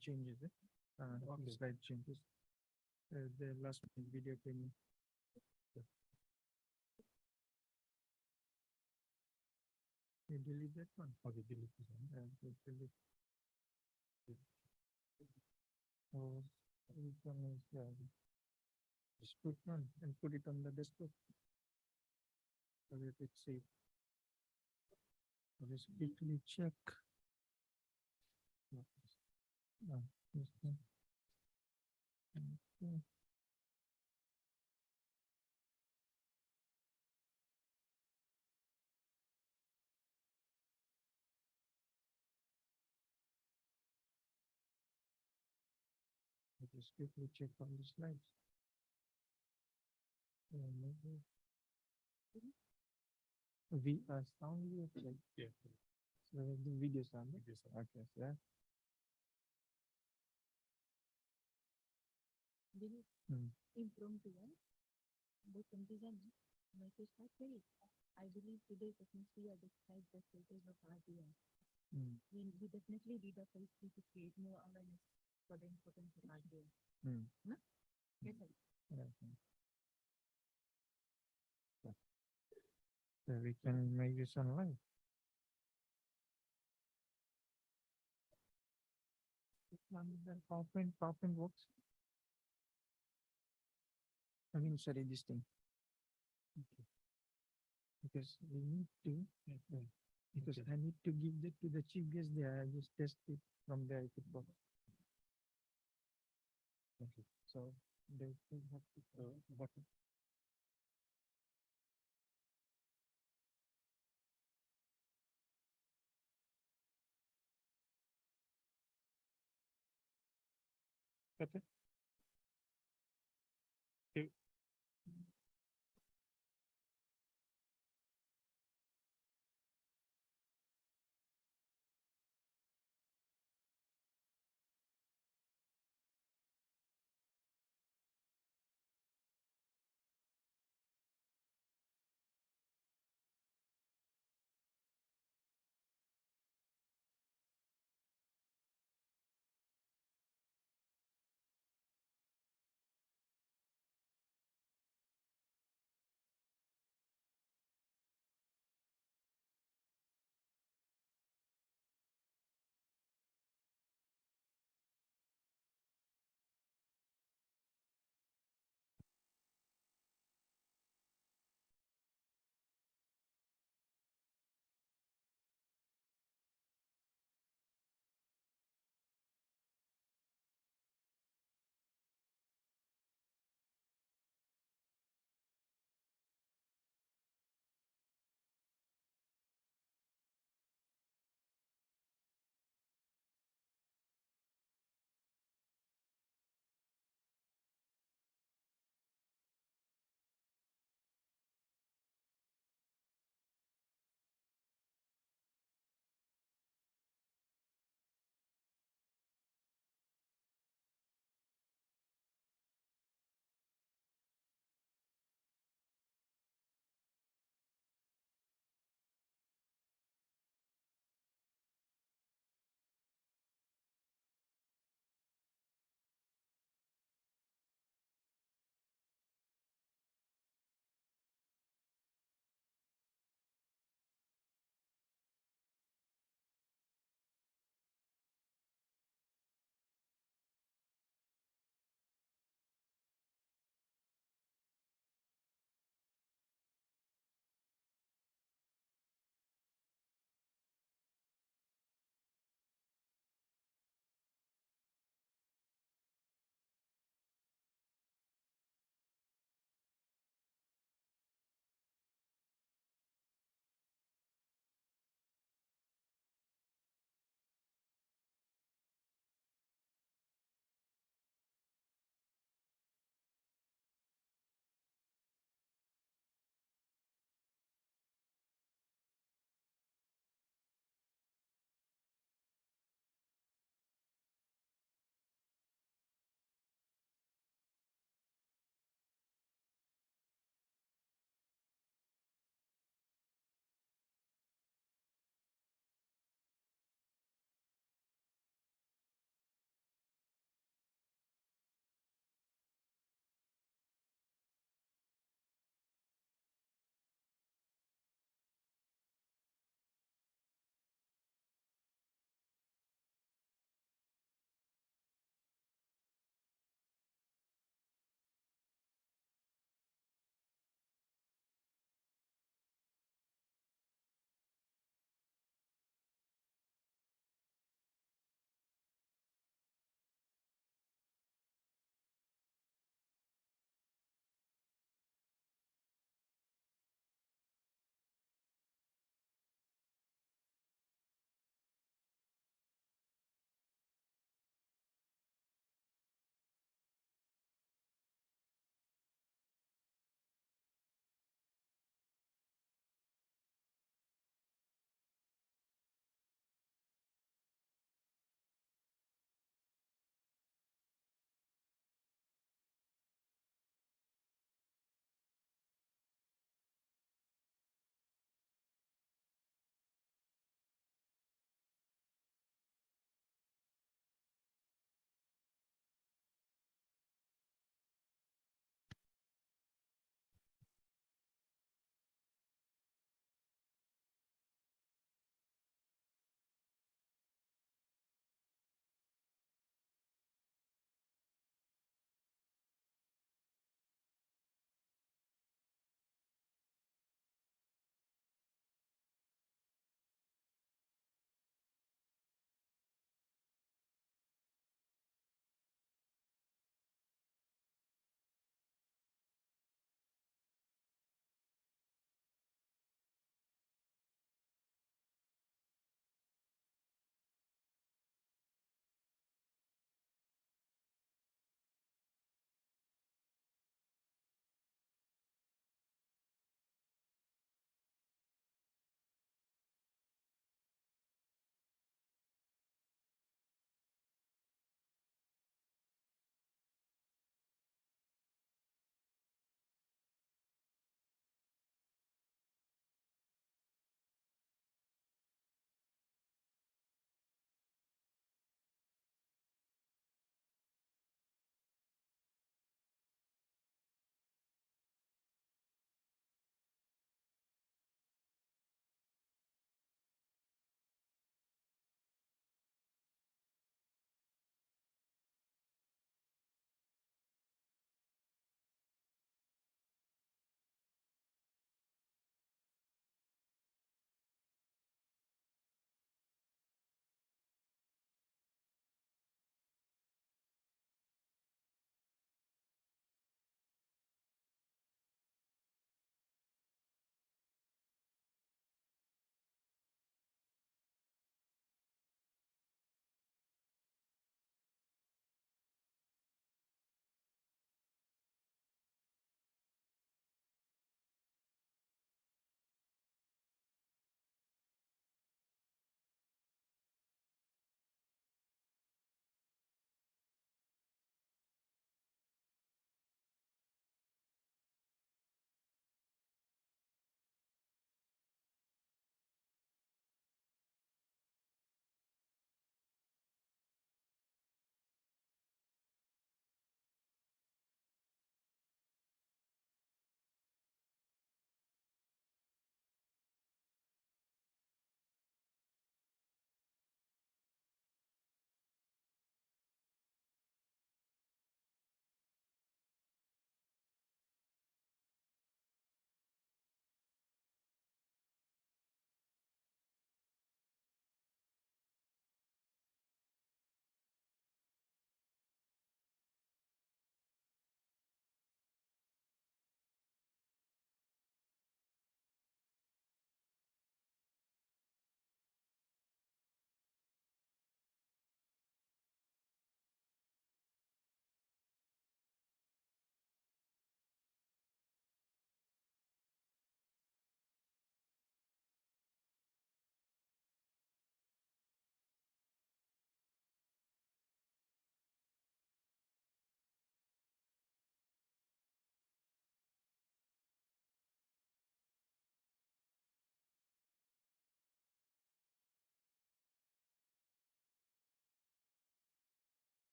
changes it. The slide changes. The last video came. You delete that one. Okay, delete this one. Delete. So which one is just put one and put it on the desktop so that it's safe. Just quickly check. This one. Okay. Just quickly check on the slides. We are sound you check. Yeah. So the video sound. Okay, sir. Impromptu one, but design message type very. I believe today definitely I describe the status of RTI. We definitely read a policy to create more awareness for the importance of RTI. No? Yes, sir. So we can make this online. PowerPoint works. I mean, sorry, this thing. Okay. Because we need to, because I need to give that to the chief guest there. I just test it from the IT box. Okay. So they will have to button. Okay.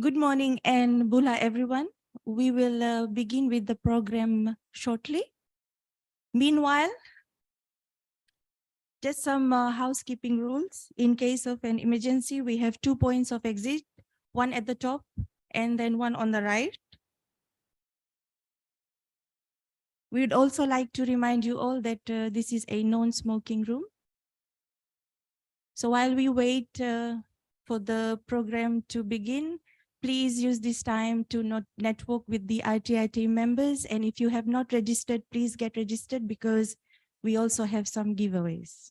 Good morning and Bula everyone. We will begin with the program shortly. Meanwhile, just some housekeeping rules. In case of an emergency, we have 2 points of exit, one at the top and then one on the right. We would also like to remind you all that this is a non-smoking room. So while we wait for the program to begin, please use this time to network with the RTI team members. And if you have not registered, please get registered because we also have some giveaways.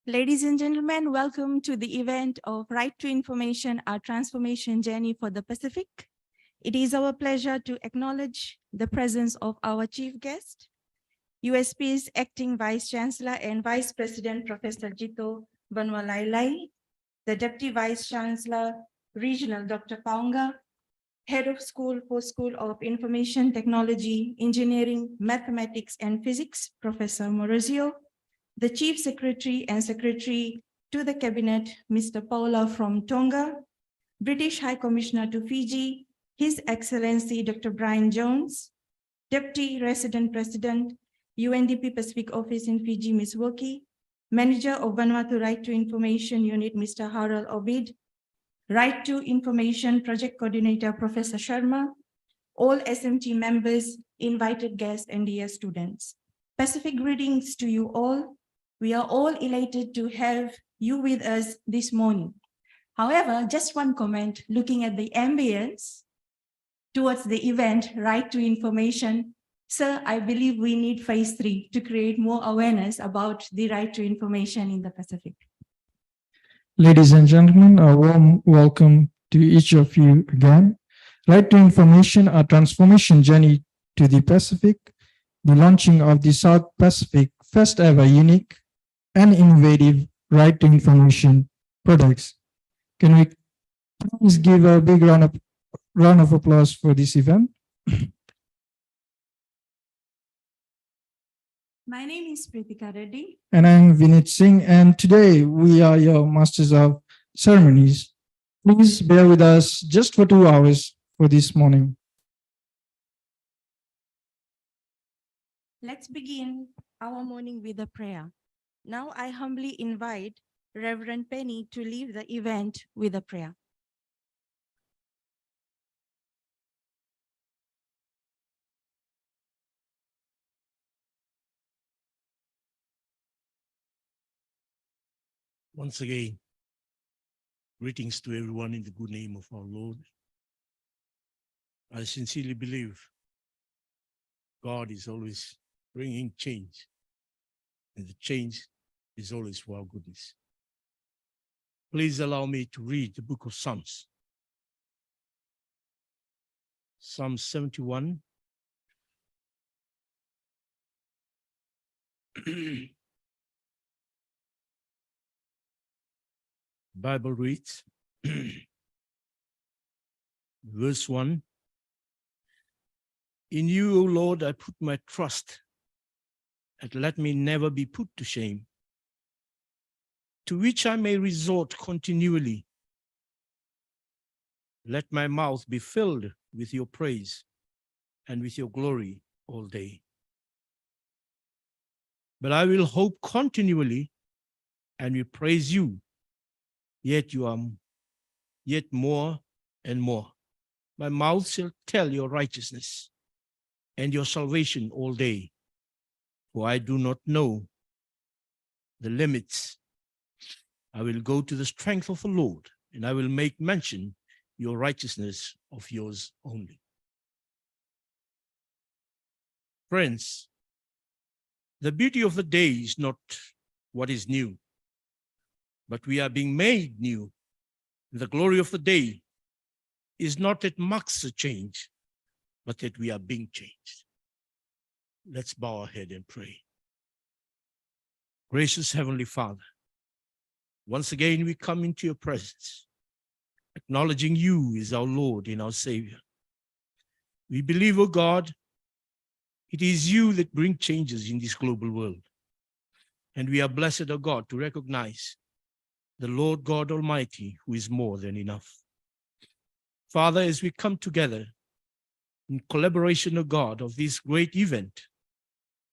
Ladies and gentlemen, welcome to the event of Right to Information, Our Transformation Journey for the Pacific. It is our pleasure to acknowledge the presence of our chief guest, USP's Acting Vice Chancellor and Vice President, Professor Jito Banwalailai, the Deputy Vice Chancellor, Regional Dr. Paunga, Head of School for School of Information Technology, Engineering, Mathematics and Physics, Professor Morozio, the Chief Secretary and Secretary to the Cabinet, Mr. Paula from Tonga, British High Commissioner to Fiji, His Excellency Dr. Brian Jones, Deputy Resident President, UNDP Pacific Office in Fiji, Ms. Woki, Manager of Vanuatu Right to Information Unit, Mr. Harold Obid, Right to Information Project Coordinator, Professor Sharma, all SMT members, invited guests, and dear students. Pacific greetings to you all. We are all elated to have you with us this morning. However, just one comment, looking at the ambience towards the event, Right to Information, sir, I believe we need phase 3 to create more awareness about the right to information in the Pacific. Ladies and gentlemen, a warm welcome to each of you again. Right to Information, a transformation journey to the Pacific, the launching of the South Pacific first ever unique and innovative right to information products. Can we please give a big round of applause for this event? My name is Pritika Reddy. And I'm Vinit Singh, and today we are your Masters of Ceremonies. Please bear with us just for 2 hours for this morning. Let's begin our morning with a prayer. Now I humbly invite Reverend Penny to lead the event with a prayer. Once again, greetings to everyone in the good name of our Lord. I sincerely believe God is always bringing change, and the change is always for our goodness. Please allow me to read the book of Psalms. Psalm 71. Bible reads, verse 1. In you, O Lord, I put my trust, and let me never be put to shame, to which I may resort continually. Let my mouth be filled with your praise and with your glory all day. But I will hope continually and will praise you, yet more and more. My mouth shall tell your righteousness and your salvation all day, for I do not know the limits. I will go to the strength of the Lord, and I will make mention your righteousness of yours only. Friends, the beauty of the day is not what is new, but we are being made new. The glory of the day is not that marks a change, but that we are being changed. Let's bow our head and pray. Gracious Heavenly Father, once again we come into your presence, acknowledging you as our Lord and our Savior. We believe, O God, it is you that bring changes in this global world. And we are blessed, O God, to recognize the Lord God Almighty, who is more than enough. Father, as we come together in collaboration, O God, of this great event,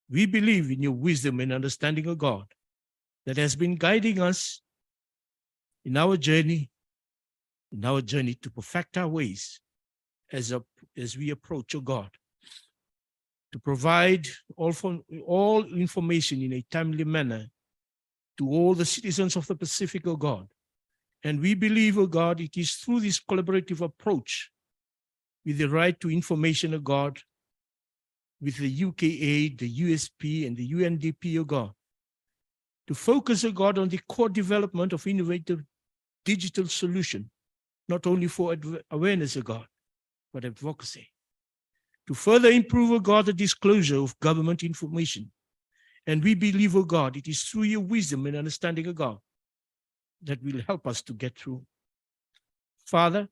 we believe in your wisdom and understanding, O God, that has been guiding us in our journey to perfect our ways as we approach, O God, to provide all information in a timely manner to all the citizens of the Pacific, O God. And we believe, O God, it is through this collaborative approach with the right to information, O God, with the UKA, the USP, and the UNDP, O God, to focus, O God, on the core development of innovative digital solution, not only for awareness, O God, but advocacy. To further improve, O God, the disclosure of government information. And we believe, O God, it is through your wisdom and understanding, O God, that will help us to get through. Father,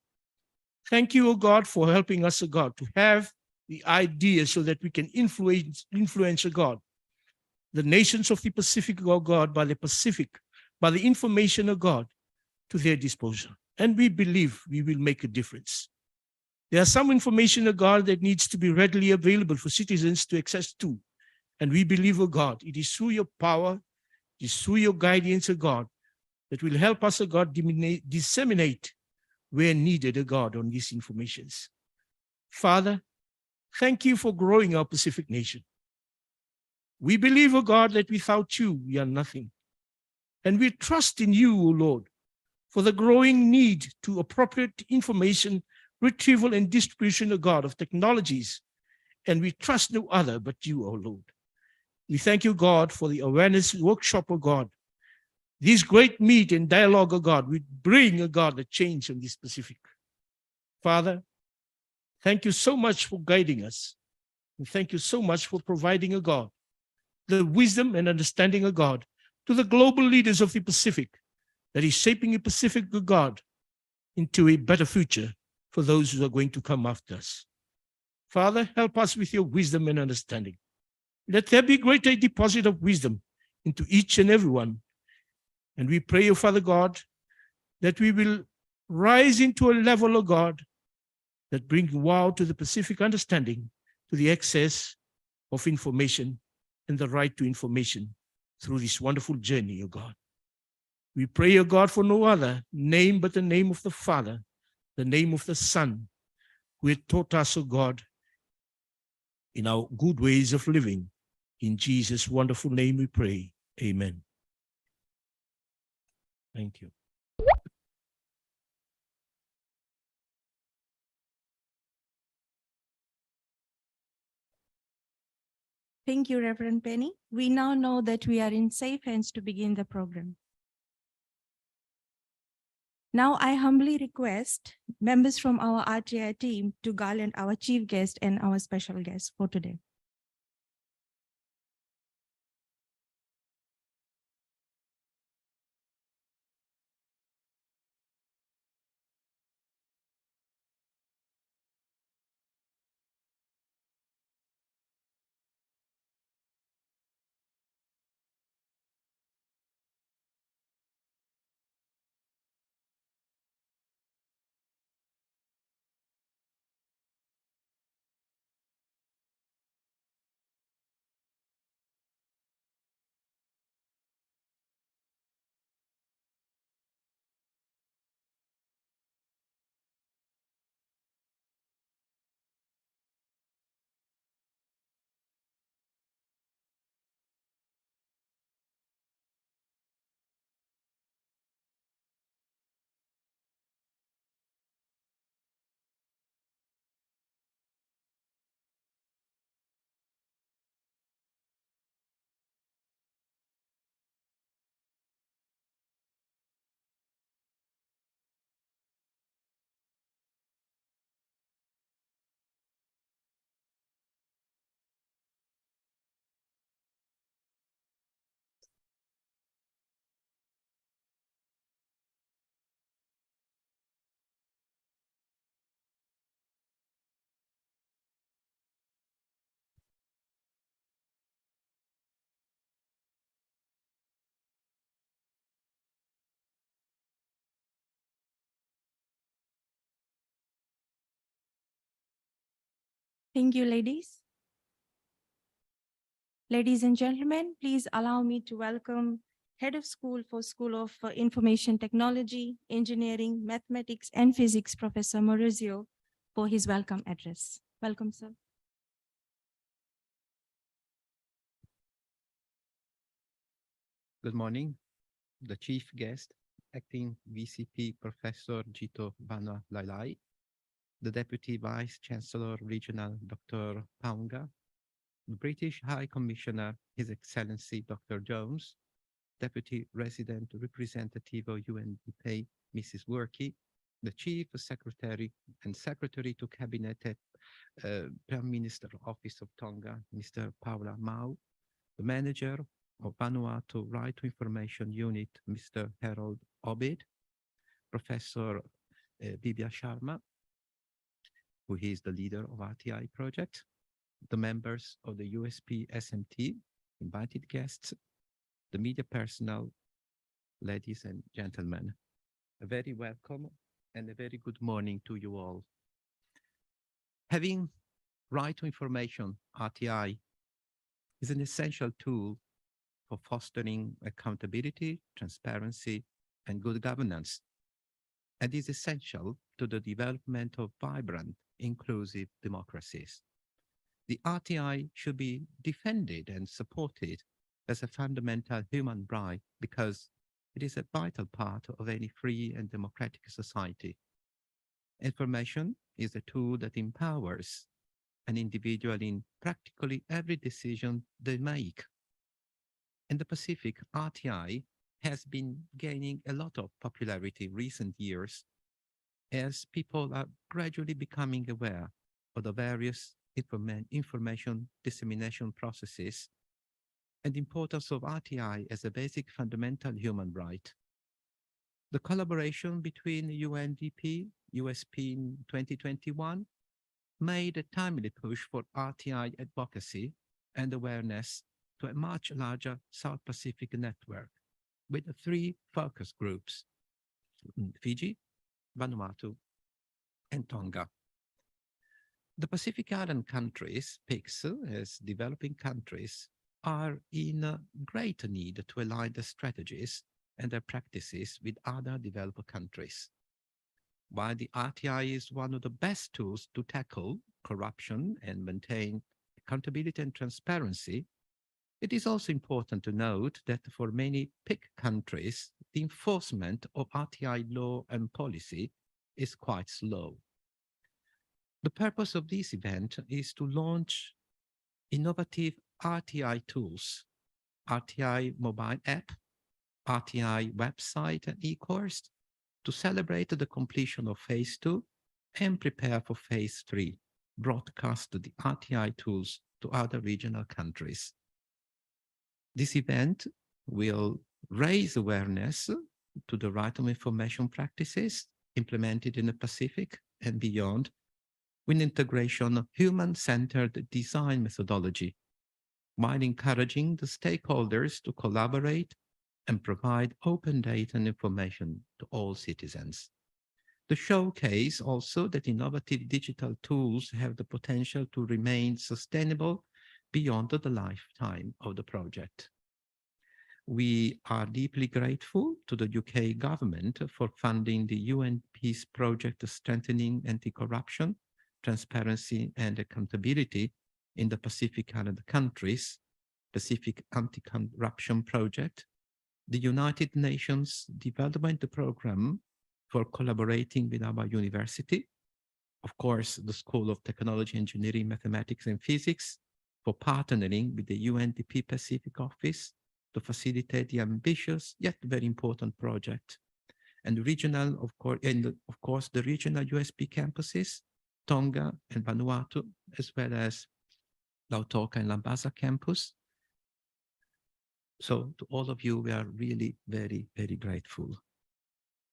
thank you, O God, for helping us, O God, to have the idea so that we can influence, O God, the nations of the Pacific, O God, by the information, O God, to their disposal. And we believe we will make a difference. There are some information, O God, that needs to be readily available for citizens to access to. And we believe, O God, it is through your power, it is through your guidance, O God, that will help us, O God, disseminate where needed, O God, on these informations. Father, thank you for growing our Pacific nation. We believe, O God, that without you, we are nothing. And we trust in you, O Lord, for the growing need to appropriate information, retrieval and distribution, O God, of technologies. And we trust no other but you, O Lord. We thank you, God, for the awareness workshop, O God. This great meet and dialogue, O God, we bring, O God, the change on this Pacific. Father, thank you so much for guiding us. And thank you so much for providing, O God, the wisdom and understanding, O God, to the global leaders of the Pacific that is shaping the Pacific, O God, into a better future for those who are going to come after us. Father, help us with your wisdom and understanding. Let there be greater deposit of wisdom into each and every one. And we pray, O Father God, that we will rise into a level, O God, that brings wow to the Pacific understanding, to the access of information and the right to information through this wonderful journey, O God. We pray, O God, for no other name but the name of the Father, the name of the Son, who had taught us, O God, in our good ways of living. In Jesus' wonderful name we pray. Amen. Thank you. Thank you, Reverend Penny. We now know that we are in safe hands to begin the program. Now I humbly request members from our RTI team to garland our chief guest and our special guest for today. Thank you, ladies. Ladies and gentlemen, please allow me to welcome Head of School for School of Information Technology, Engineering, Mathematics, and Physics, Professor Maurizio, for his welcome address. Welcome, sir. Good morning. The chief guest, acting VCP Professor Jito Bana Lailai, the Deputy Vice Chancellor Regional Dr. Paunga, the British High Commissioner, His Excellency Dr. Jones, Deputy Resident Representative of UNDP, Mrs. Workey, the Chief Secretary and Secretary to Cabinet at Prime Minister Office of Tonga, Mr. Paula Mau, the Manager of Vanuatu Right to Information Unit, Mr. Harold Obed, Professor Bibya Sharma, who is the leader of RTI project, the members of the USP SMT, invited guests, the media personnel, ladies and gentlemen. A very welcome and a very good morning to you all. Having right to information, RTI, is an essential tool for fostering accountability, transparency, and good governance, and is essential to the development of vibrant, inclusive democracies. The RTI should be defended and supported as a fundamental human right because it is a vital part of any free and democratic society. Information is a tool that empowers an individual in practically every decision they make. In the Pacific, RTI has been gaining a lot of popularity in recent years as people are gradually becoming aware of the various information dissemination processes and the importance of RTI as a basic fundamental human right. The collaboration between UNDP, USP in 2021 made a timely push for RTI advocacy and awareness to a much larger South Pacific network with 3 focus groups: Fiji, Vanuatu, and Tonga. The Pacific Island countries, PICS, as developing countries, are in great need to align their strategies and their practices with other developed countries. While the RTI is one of the best tools to tackle corruption and maintain accountability and transparency, it is also important to note that for many PIC countries, the enforcement of RTI law and policy is quite slow. The purpose of this event is to launch innovative RTI tools, RTI mobile app, RTI website and e-course to celebrate the completion of phase 2 and prepare for phase 3, broadcast the RTI tools to other regional countries. This event will raise awareness to the right of information practices implemented in the Pacific and beyond with integration of human-centered design methodology, while encouraging the stakeholders to collaborate and provide open data and information to all citizens. To showcase also that innovative digital tools have the potential to remain sustainable beyond the lifetime of the project. We are deeply grateful to the UK government for funding the UN Peace Project Strengthening Anti-Corruption, Transparency and Accountability in the Pacific Island countries, Pacific Anti-Corruption Project, the United Nations Development Program for collaborating with our university, of course, the School of Technology, Engineering, Mathematics and Physics for partnering with the UNDP Pacific Office to facilitate the ambitious yet very important project, and regional, of course, the regional USP campuses, Tonga and Vanuatu, as well as Lautoka and Lambasa campus. So to all of you, we are really very, very grateful.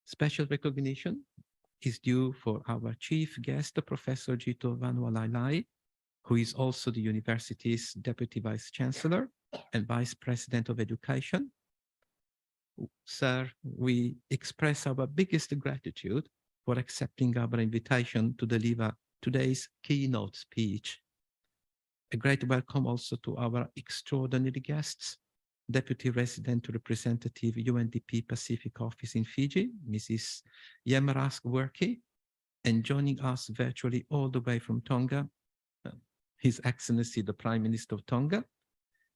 Special recognition is due for our chief guest, Professor Jito Lailai, who is also the university's Deputy Vice Chancellor and Vice President of Education. Sir, we express our biggest gratitude for accepting our invitation to deliver today's keynote speech A great welcome also to our extraordinary guests, Deputy Resident Representative UNDP Pacific Office in Fiji, Mrs. Yemaras Werki, and joining us virtually all the way from Tonga, His Excellency the Prime Minister of Tonga.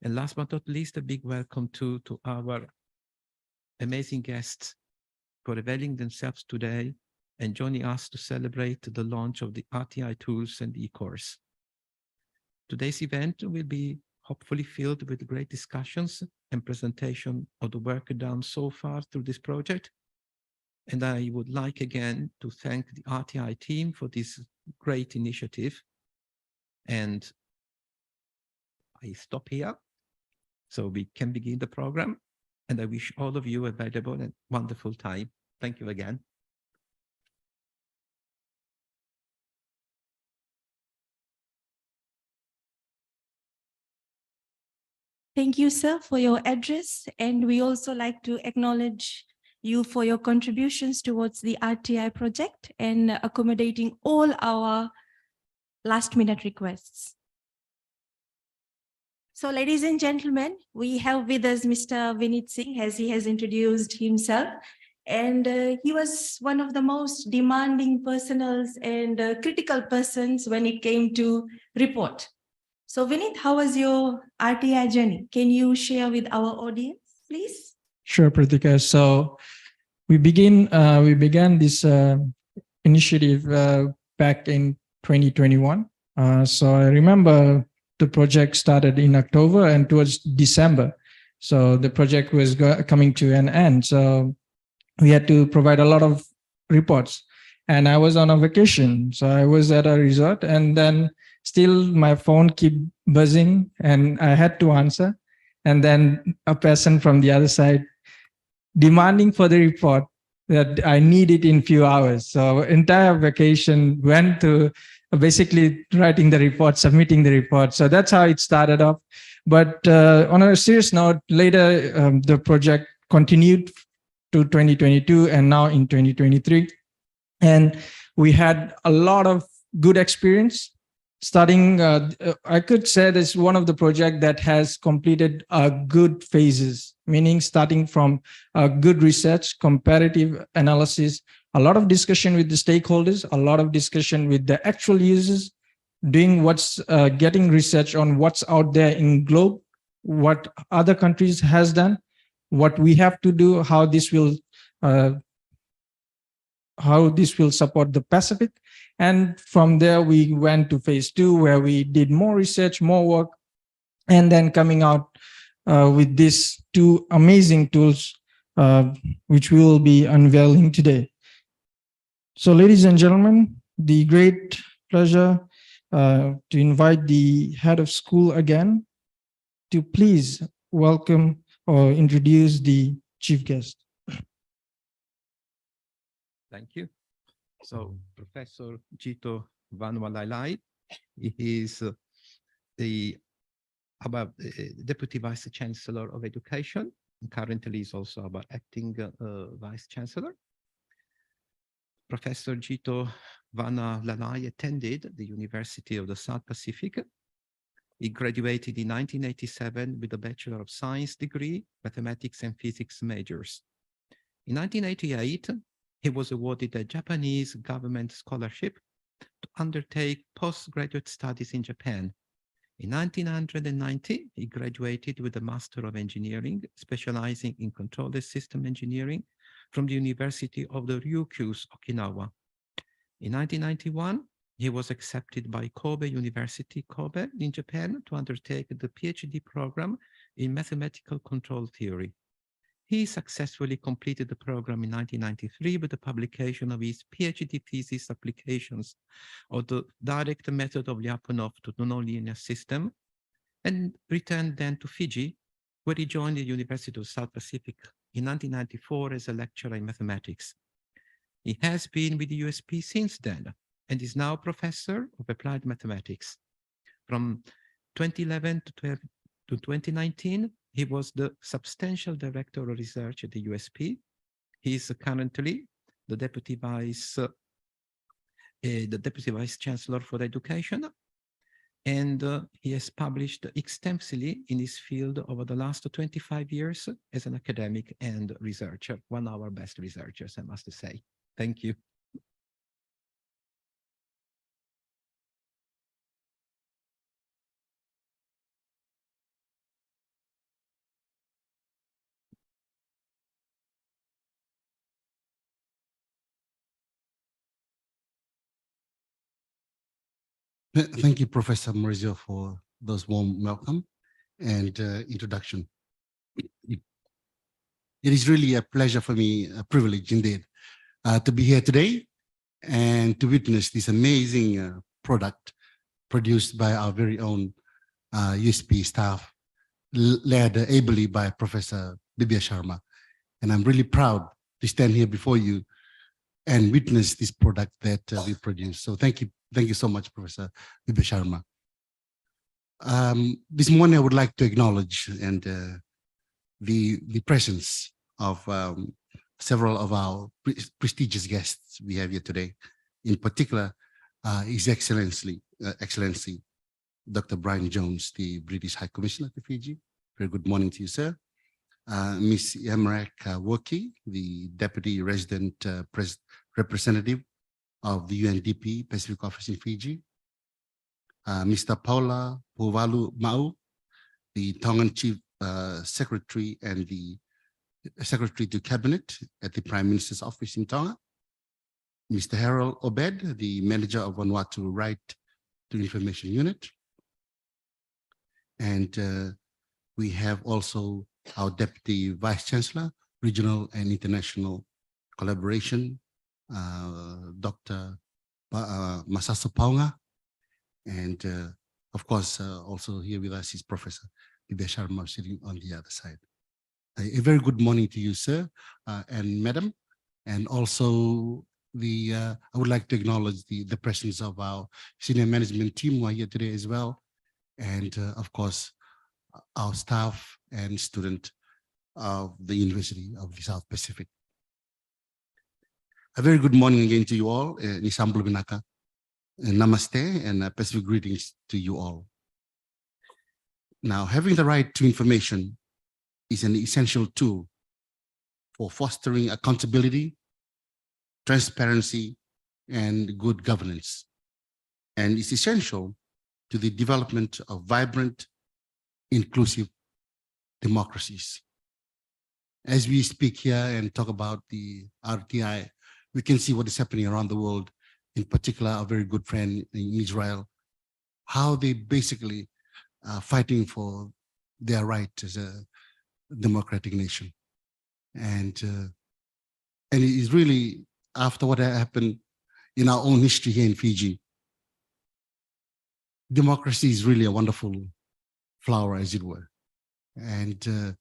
And last but not least, a big welcome to our amazing guests for availing themselves today and joining us to celebrate the launch of the RTI tools and e-course. Today's event will be hopefully filled with great discussions and presentation of the work done so far through this project. And I would like again to thank the RTI team for this great initiative. And I stop here so we can begin the program. And I wish all of you a valuable and wonderful time. Thank you again. Thank you, sir, for your address. And we also like to acknowledge you for your contributions towards the RTI project and accommodating all our last-minute requests. So, ladies and gentlemen, we have with us Mr. Vinit Singh, as he has introduced himself. And he was one of the most demanding personals and critical persons when it came to report. So Vinit, how was your RTI journey? Can you share with our audience, please? Sure, Pratika. So we began this initiative back in 2021. So I remember the project started in October and towards December. So the project was coming to an end. So we had to provide a lot of reports. And I was on a vacation. So I was at a resort, and then still my phone kept buzzing and I had to answer. And then a person from the other side demanding for the report that I need it in few hours. So entire vacation went to basically writing the report, submitting the report. So that's how it started off. But on a serious note, later the project continued to 2022 and now in 2023. And we had a lot of good experience. Starting, I could say this is one of the projects that has completed good phases, meaning starting from good research, comparative analysis, a lot of discussion with the stakeholders, a lot of discussion with the actual users, doing getting research on what's out there in globe, what other countries has done, what we have to do, how this will support the Pacific. And from there, we went to phase 2, where we did more research, more work, and then coming out with these 2 amazing tools, which we will be unveiling today. So ladies and gentlemen, the great pleasure to invite the head of school again to please welcome or introduce the chief guest. Thank you. So Professor Jito Vanwalalai, he is the Deputy Vice Chancellor of Education, and currently is also our acting Vice Chancellor. Professor Jito Vanwalalai attended the University of the South Pacific. He graduated in 1987 with a Bachelor of Science degree, Mathematics and Physics majors. In 1988, he was awarded a Japanese government scholarship to undertake postgraduate studies in Japan. In 1990, he graduated with a Master of Engineering, specializing in controller system engineering from the University of the Ryukyus, Okinawa. In 1991, he was accepted by Kobe University, Kobe in Japan, to undertake the PhD program in mathematical control theory. He successfully completed the program in 1993 with the publication of his PhD thesis applications of the direct method of Lyapunov to the nonlinear system, and returned then to Fiji, where he joined the University of South Pacific in 1994 as a lecturer in mathematics. He has been with the USP since then and is now professor of applied mathematics. From 2011 to 2019, he was the substantial director of research at the USP. He is currently the deputy vice chancellor for education. And he has published extensively in this field over the last 25 years as an academic and researcher, one of our best researchers, I must say. Thank you. Thank you, Professor Maurizio, for those warm welcome and introduction. It is really a pleasure for me, a privilege indeed, to be here today and to witness this amazing product produced by our very own USP staff, led ably by Professor Bibya Sharma. And I'm really proud to stand here before you and witness this product that we produce. So thank you so much, Professor Bibya Sharma. This morning, I would like to acknowledge and the presence of several of our prestigious guests we have here today. In particular, His Excellency, Dr. Brian Jones, the British High Commissioner to Fiji. Very good morning to you, sir. Ms. Yamrak Woki, the Deputy Resident Representative of the UNDP Pacific Office in Fiji. Mr. Paula Puvalu Mau, the Tongan Chief Secretary and the Secretary to Cabinet at the Prime Minister's Office in Tonga. Mr. Harold Obed, the Manager of Vanuatu Right to Information Unit. And we have also our Deputy Vice Chancellor, Regional and International Collaboration, Dr. Masaso Paunga. And of course, also here with us is Professor Bibya Sharma sitting on the other side. A very good morning to you, sir and madam. And also I would like to acknowledge the presence of our senior management team who are here today as well. And of course, our staff and student of the University of the South Pacific. A very good morning again to you all. Nisamblo Vinaka. Namaste and Pacific greetings to you all. Now, having the right to information is an essential tool for fostering accountability, transparency, and good governance, and is essential to the development of vibrant, inclusive democracies. As we speak here and talk about the RTI, we can see what is happening around the world, in particular our very good friend in Israel, how they basically are fighting for their right as a democratic nation. And it is really, after what happened in our own history here in Fiji, democracy is really a wonderful flower, as it were. And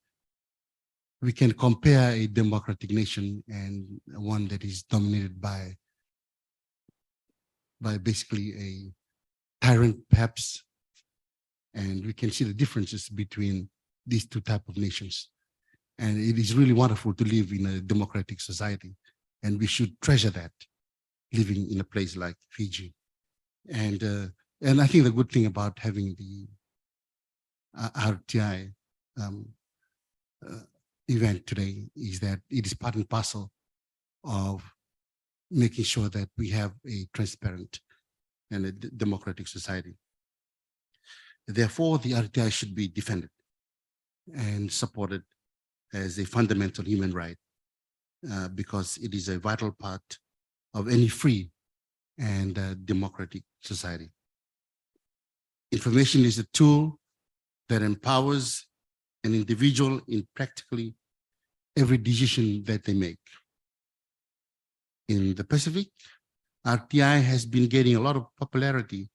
we can compare a democratic nation and one that is dominated by basically a tyrant, perhaps. And we can see the differences between these two types of nations. And it is really wonderful to live in a democratic society. And we should treasure that, living in a place like Fiji. And I think the good thing about having the RTI event today is that it is part and parcel of making sure that we have a transparent and a democratic society. Therefore, the RTI should be defended and supported as a fundamental human right because it is a vital part of any free and democratic society. Information is a tool that empowers an individual in practically every decision that they make. In the Pacific, RTI has been gaining a lot of popularity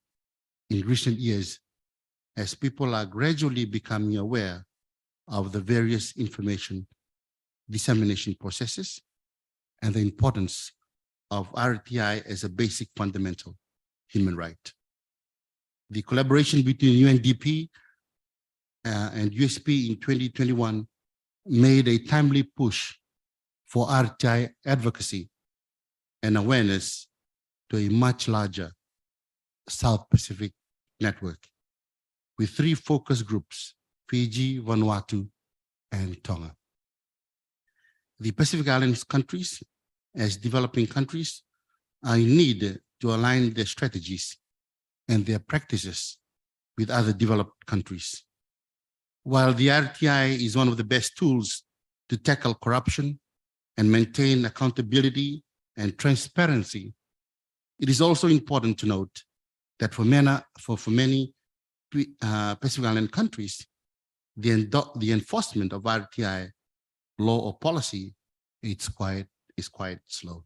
in recent years as people are gradually becoming aware of the various information dissemination processes and the importance of RTI as a basic fundamental human right. The collaboration between UNDP and USP in 2021 made a timely push for RTI advocacy and awareness to a much larger South Pacific network. with 3 focus groups: Fiji, Vanuatu, and Tonga. The Pacific Islands countries, as developing countries, are in need to align their strategies and their practices with other developed countries. While the RTI is one of the best tools to tackle corruption and maintain accountability and transparency, it is also important to note that for many Pacific Island countries, the enforcement of RTI law or policy is quite slow.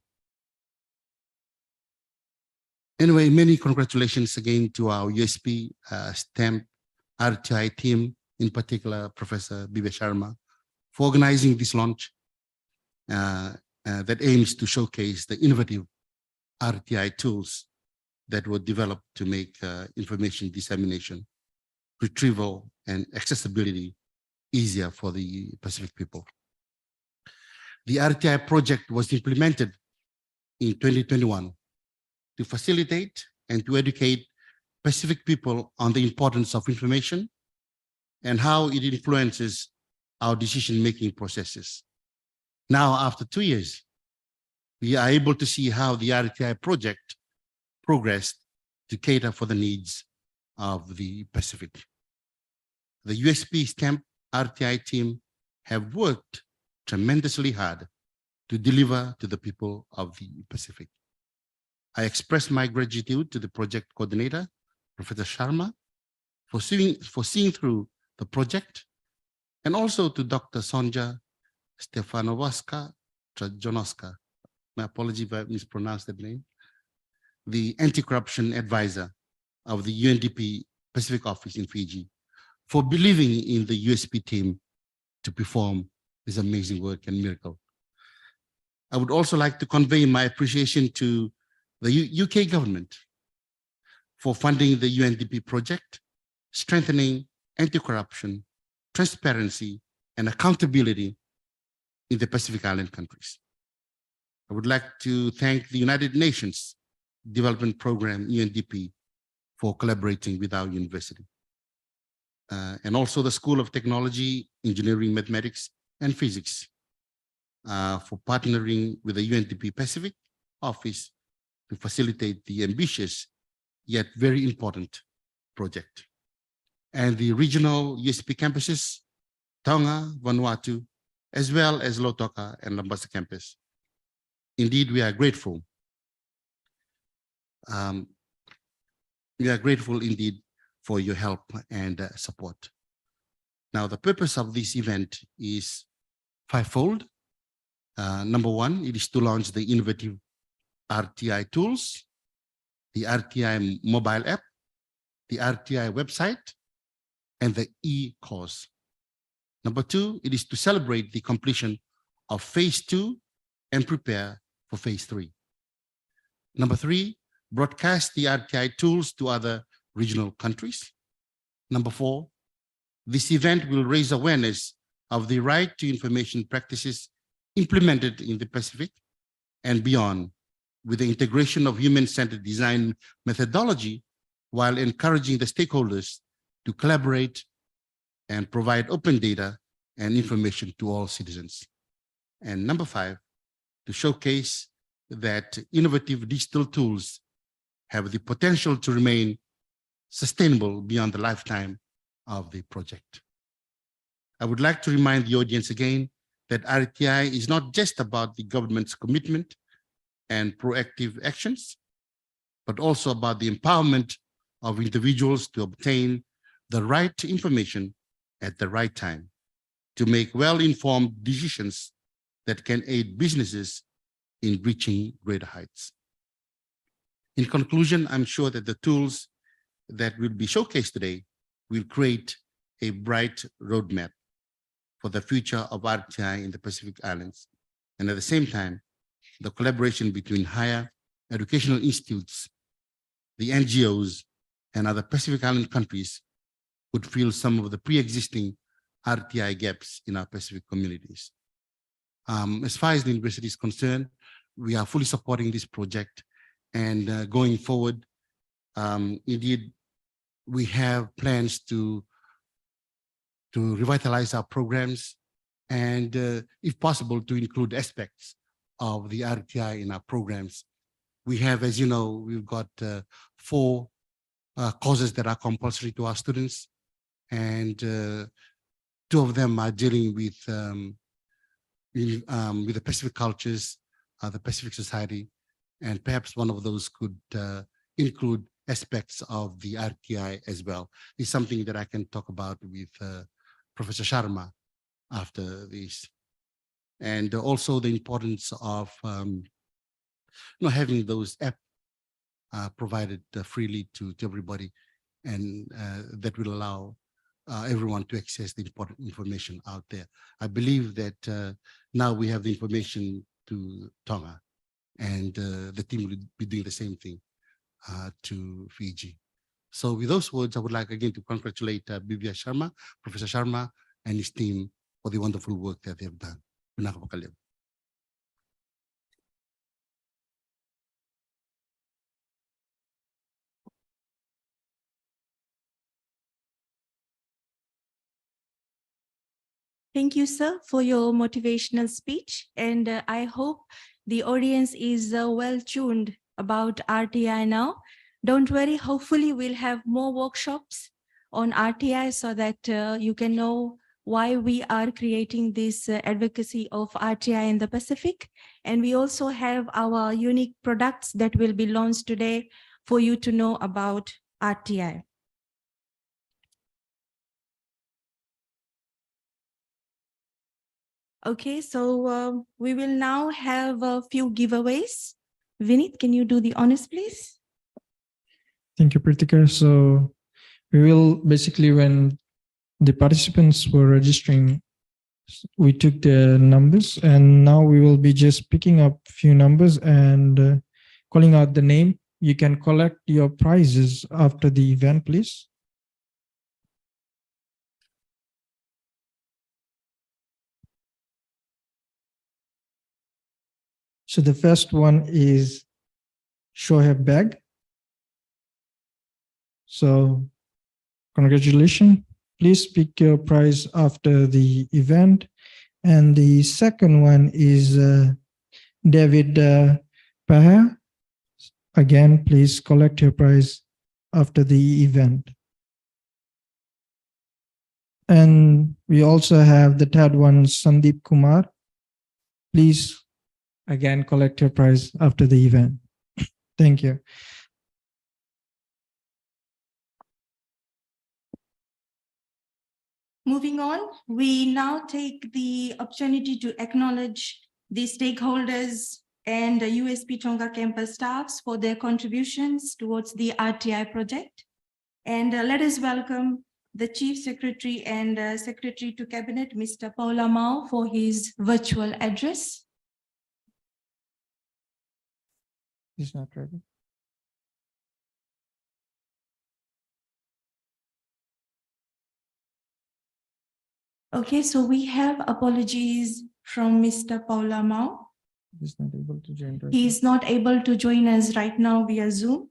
Anyway, many congratulations again to our USP STEM RTI team, in particular Professor Bibya Sharma, for organizing this launch that aims to showcase the innovative RTI tools that were developed to make information dissemination, retrieval, and accessibility easier for the Pacific people. The RTI project was implemented in 2021 to facilitate and to educate Pacific people on the importance of information and how it influences our decision-making processes. Now, after 2 years, we are able to see how the RTI project progressed to cater for the needs of the Pacific. The USP STEM RTI team have worked tremendously hard to deliver to the people of the Pacific. I express my gratitude to the project coordinator, Professor Sharma, for seeing through the project, and also to Dr. Sonja Stefanowaska Trajonoska. My apology if I mispronounced that name. The anti-corruption advisor of the UNDP Pacific office in Fiji, for believing in the USP team to perform this amazing work and miracle. I would also like to convey my appreciation to the UK government for funding the UNDP project, strengthening anti-corruption, transparency, and accountability in the Pacific Island countries. I would like to thank the United Nations Development Program, UNDP, for collaborating with our university. And also the School of Technology, Engineering, Mathematics, and Physics for partnering with the UNDP Pacific office to facilitate the ambitious yet very important project. And the regional USP campuses, Tonga, Vanuatu, as well as Lautoka and Lambasa campus. Indeed, we are grateful. We are grateful indeed for your help and support. Now, the purpose of this event is fivefold. Number one, it is to launch the innovative RTI tools, the RTI mobile app, the RTI website, and the e-course. Number two, it is to celebrate the completion of phase 2 and prepare for phase 3. Number three, broadcast the RTI tools to other regional countries. Number four, this event will raise awareness of the right to information practices implemented in the Pacific and beyond, with the integration of human-centered design methodology, while encouraging the stakeholders to collaborate and provide open data and information to all citizens. And number five, to showcase that innovative digital tools have the potential to remain sustainable beyond the lifetime of the project. I would like to remind the audience again that RTI is not just about the government's commitment and proactive actions, but also about the empowerment of individuals to obtain the right to information at the right time, to make well-informed decisions that can aid businesses in reaching greater heights. In conclusion, I'm sure that the tools that will be showcased today will create a bright roadmap for the future of RTI in the Pacific Islands. And at the same time, the collaboration between higher educational institutes, the NGOs, and other Pacific Island countries would fill some of the pre-existing RTI gaps in our Pacific communities. As far as the university is concerned, we are fully supporting this project, and going forward, indeed, we have plans to revitalize our programs and, if possible, to include aspects of the RTI in our programs. We have, as you know, we've got 4 courses that are compulsory to our students, and 2 of them are dealing with the Pacific cultures, the Pacific Society, and perhaps one of those could include aspects of the RTI as well. It's something that I can talk about with Professor Sharma after this. And also the importance of having those apps provided freely to everybody, and that will allow everyone to access the important information out there. I believe that now we have the information to Tonga, and the team will be doing the same thing to Fiji. So with those words, I would like again to congratulate Bivya Sharma, Professor Sharma, and his team for the wonderful work that they have done. Thank you, sir, for your motivational speech. And I hope the audience is well tuned about RTI now. Don't worry, hopefully we'll have more workshops on RTI so that you can know why we are creating this advocacy of RTI in the Pacific. And we also have our unique products that will be launched today for you to know about RTI. Okay, so we will now have a few giveaways. Vinit, can you do the honors, please? Thank you, Pritika. So we will basically, when the participants were registering, we took the numbers, and now we will be just picking up a few numbers and calling out the name. You can collect your prizes after the event, please. So the first one is Shoaib Bag. So congratulations. Please pick your prize after the event. And the second one is David Paha. Again, please collect your prize after the event. And we also have the third one, Sandeep Kumar. Please, again, collect your prize after the event. Thank you. Moving on, we now take the opportunity to acknowledge the stakeholders and the USP Tonga campus staffs for their contributions towards the RTI project. And let us welcome the Chief Secretary and Secretary to Cabinet, Mr. Paula Mao, for his virtual address. He's not ready. Okay, so we have apologies from Mr. Paula Mao. He's not able to join. He is not able to join us right now via Zoom.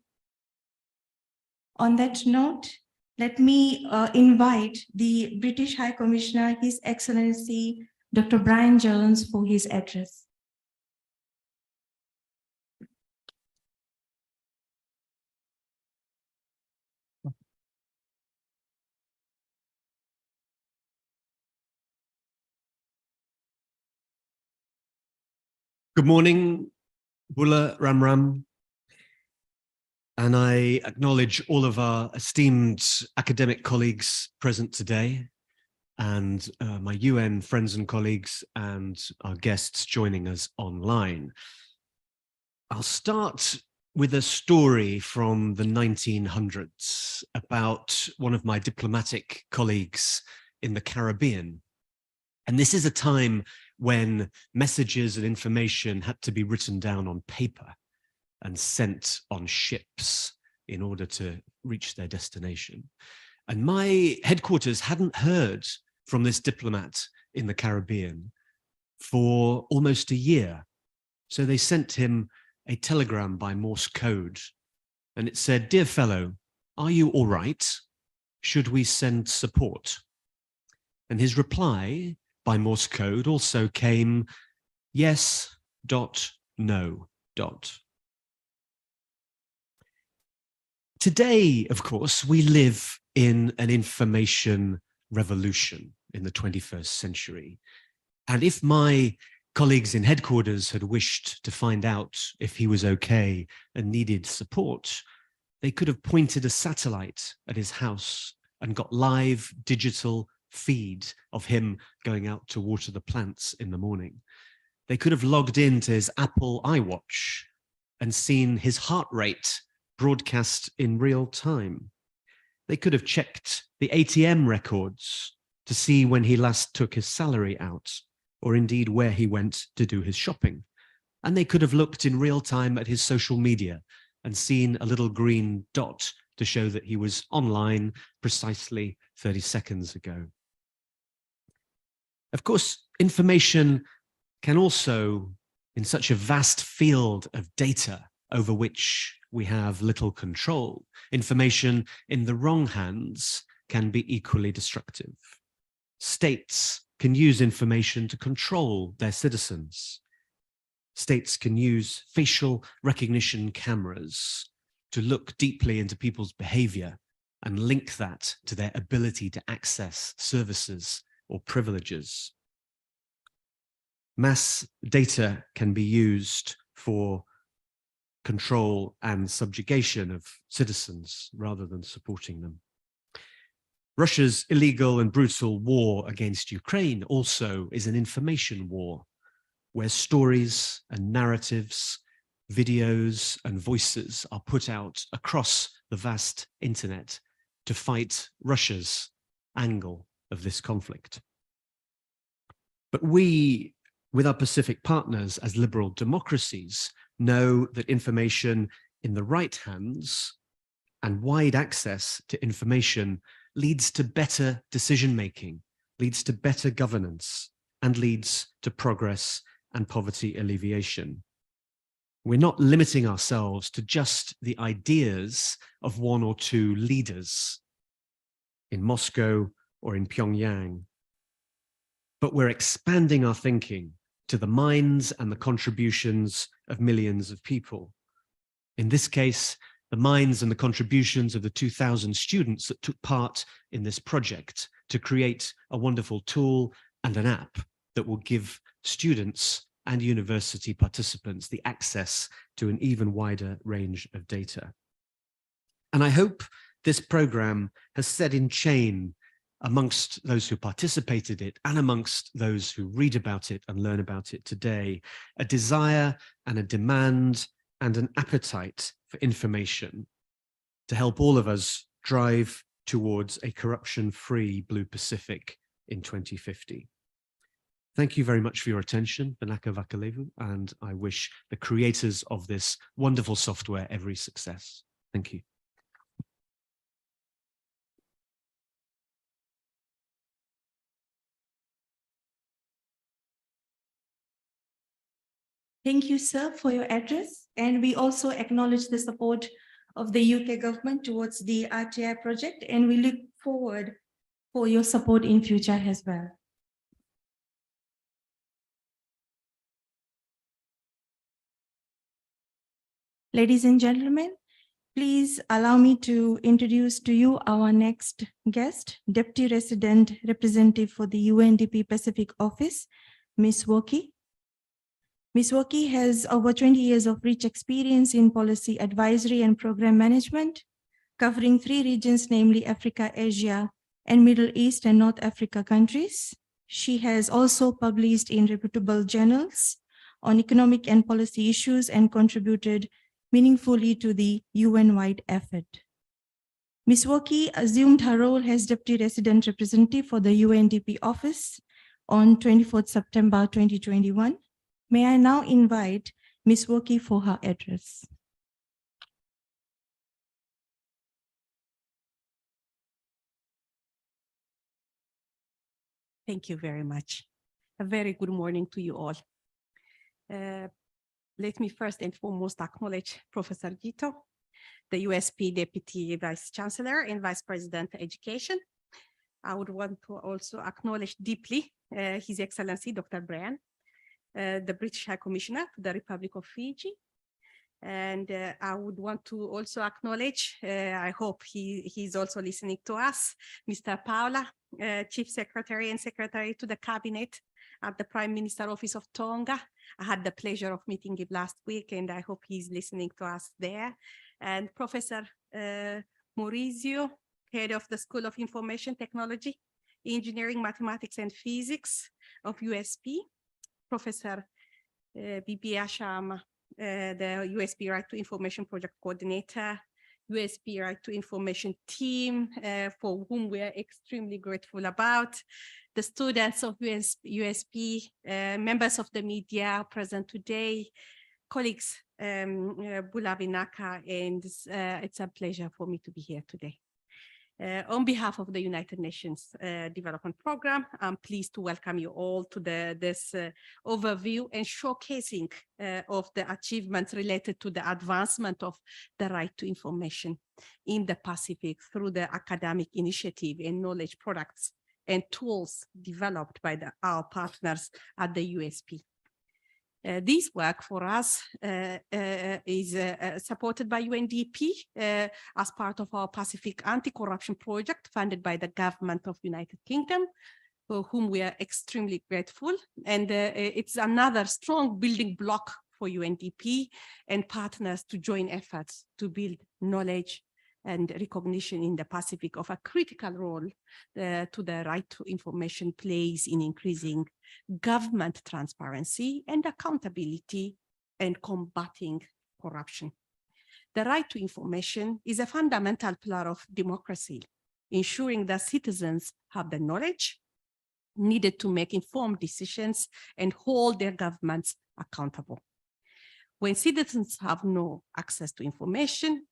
On that note, let me invite the British High Commissioner, His Excellency, Dr. Brian Jones, for his address. Good morning, Bula Ram Ram, and I acknowledge all of our esteemed academic colleagues present today, and my UN friends and colleagues, and our guests joining us online. I'll start with a story from the 1900s about one of my diplomatic colleagues in the Caribbean. And this is a time when messages and information had to be written down on paper and sent on ships in order to reach their destination. And my headquarters hadn't heard from this diplomat in the Caribbean for almost a year. So they sent him a telegram by Morse code, and it said, "Dear fellow, are you all right? should we send support? And his reply by Morse code also came, yes, no. Today, of course, we live in an information revolution in the 21st century. And if my colleagues in headquarters had wished to find out if he was okay and needed support, they could have pointed a satellite at his house and got live digital feed of him going out to water the plants in the morning. They could have logged into his Apple iWatch and seen his heart rate broadcast in real time. They could have checked the ATM records to see when he last took his salary out, or indeed where he went to do his shopping. And they could have looked in real time at his social media and seen a little green dot to show that he was online precisely 30 seconds ago. Of course, information can also, in such a vast field of data over which we have little control, information in the wrong hands can be equally destructive. States can use information to control their citizens. States can use facial recognition cameras to look deeply into people's behavior and link that to their ability to access services or privileges. Mass data can be used for control and subjugation of citizens rather than supporting them. Russia's illegal and brutal war against Ukraine also is an information war, where stories and narratives, videos and voices are put out across the vast internet to fight Russia's angle of this conflict. But we, with our Pacific partners as liberal democracies, know that information in the right hands and wide access to information leads to better decision-making, leads to better governance, and leads to progress and poverty alleviation. We're not limiting ourselves to just the ideas of one or two leaders in Moscow or in Pyongyang, but we're expanding our thinking to the minds and the contributions of millions of people. In this case, the minds and the contributions of the 2,000 students that took part in this project to create a wonderful tool and an app that will give students and university participants the access to an even wider range of data. And I hope this program has set in chain amongst those who participated in it and amongst those who read about it and learn about it today, a desire and a demand and an appetite for information to help all of us drive towards a corruption-free Blue Pacific in 2050. Thank you very much for your attention, Banaka Vakalevu, and I wish the creators of this wonderful software every success. Thank you. Thank you, sir, for your address. And we also acknowledge the support of the UK government towards the RTI project, and we look forward for your support in future as well. Ladies and gentlemen, please allow me to introduce to you our next guest, Deputy Resident Representative for the UNDP Pacific Office, Ms. Woki. Ms. Woki has over 20 years of rich experience in policy advisory and program management, covering 3 regions, namely Africa, Asia, and Middle East and North Africa countries. She has also published in reputable journals on economic and policy issues and contributed meaningfully to the UN-wide effort. Ms. Woki assumed her role as Deputy Resident Representative for the UNDP office on 24th September 2021. May I now invite Ms. Woki for her address. Thank you very much. A very good morning to you all. Let me first and foremost acknowledge Professor Gito the USP Deputy Vice Chancellor and Vice President Education. I would want to also acknowledge deeply His Excellency Dr. Brian, the British High Commissioner to the Republic of Fiji. And I would want to also acknowledge, I hope he's also listening to us, Mr. Paula, Chief Secretary and Secretary to the Cabinet at the Prime Minister Office of Tonga. I had the pleasure of meeting him last week, and I hope he's listening to us there. And Professor Maurizio, Head of the School of Information Technology, Engineering, Mathematics and Physics of USP, Professor Bibi Ashama, the USB Right to Information Project Coordinator, USB Right to Information team, for whom we are extremely grateful about, the students of USP, members of the media present today, colleagues, Bula Vinaka, and it's a pleasure for me to be here today. On behalf of the United Nations Development Program, I'm pleased to welcome you all to this overview and showcasing of the achievements related to the advancement of the right to information in the Pacific through the academic initiative and knowledge products and tools developed by our partners at the USP. This work for us is supported by UNDP as part of our Pacific Anti-Corruption Project funded by the government of United Kingdom, for whom we are extremely grateful. And it's another strong building block for UNDP and partners to join efforts to build knowledge and recognition in the Pacific of a critical role to the right to information plays in increasing government transparency and accountability and combating corruption. The right to information is a fundamental pillar of democracy, ensuring that citizens have the knowledge needed to make informed decisions and hold their governments accountable. When citizens have access to information,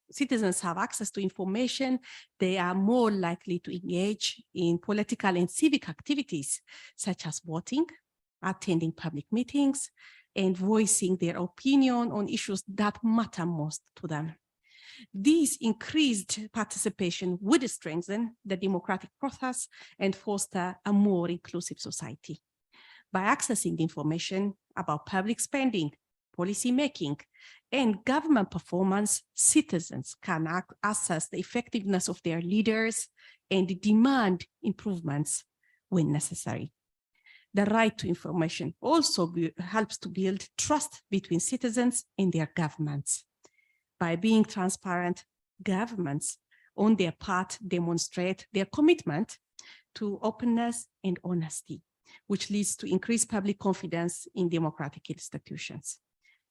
they are more likely to engage in political and civic activities, such as voting, attending public meetings, and voicing their opinion on issues that matter most to them. This increased participation would strengthen the democratic process and foster a more inclusive society. By accessing information about public spending, policy making, and government performance, citizens can assess the effectiveness of their leaders and demand improvements when necessary. The right to information also helps to build trust between citizens and their governments. By being transparent, governments on their part demonstrate their commitment to openness and honesty, which leads to increased public confidence in democratic institutions.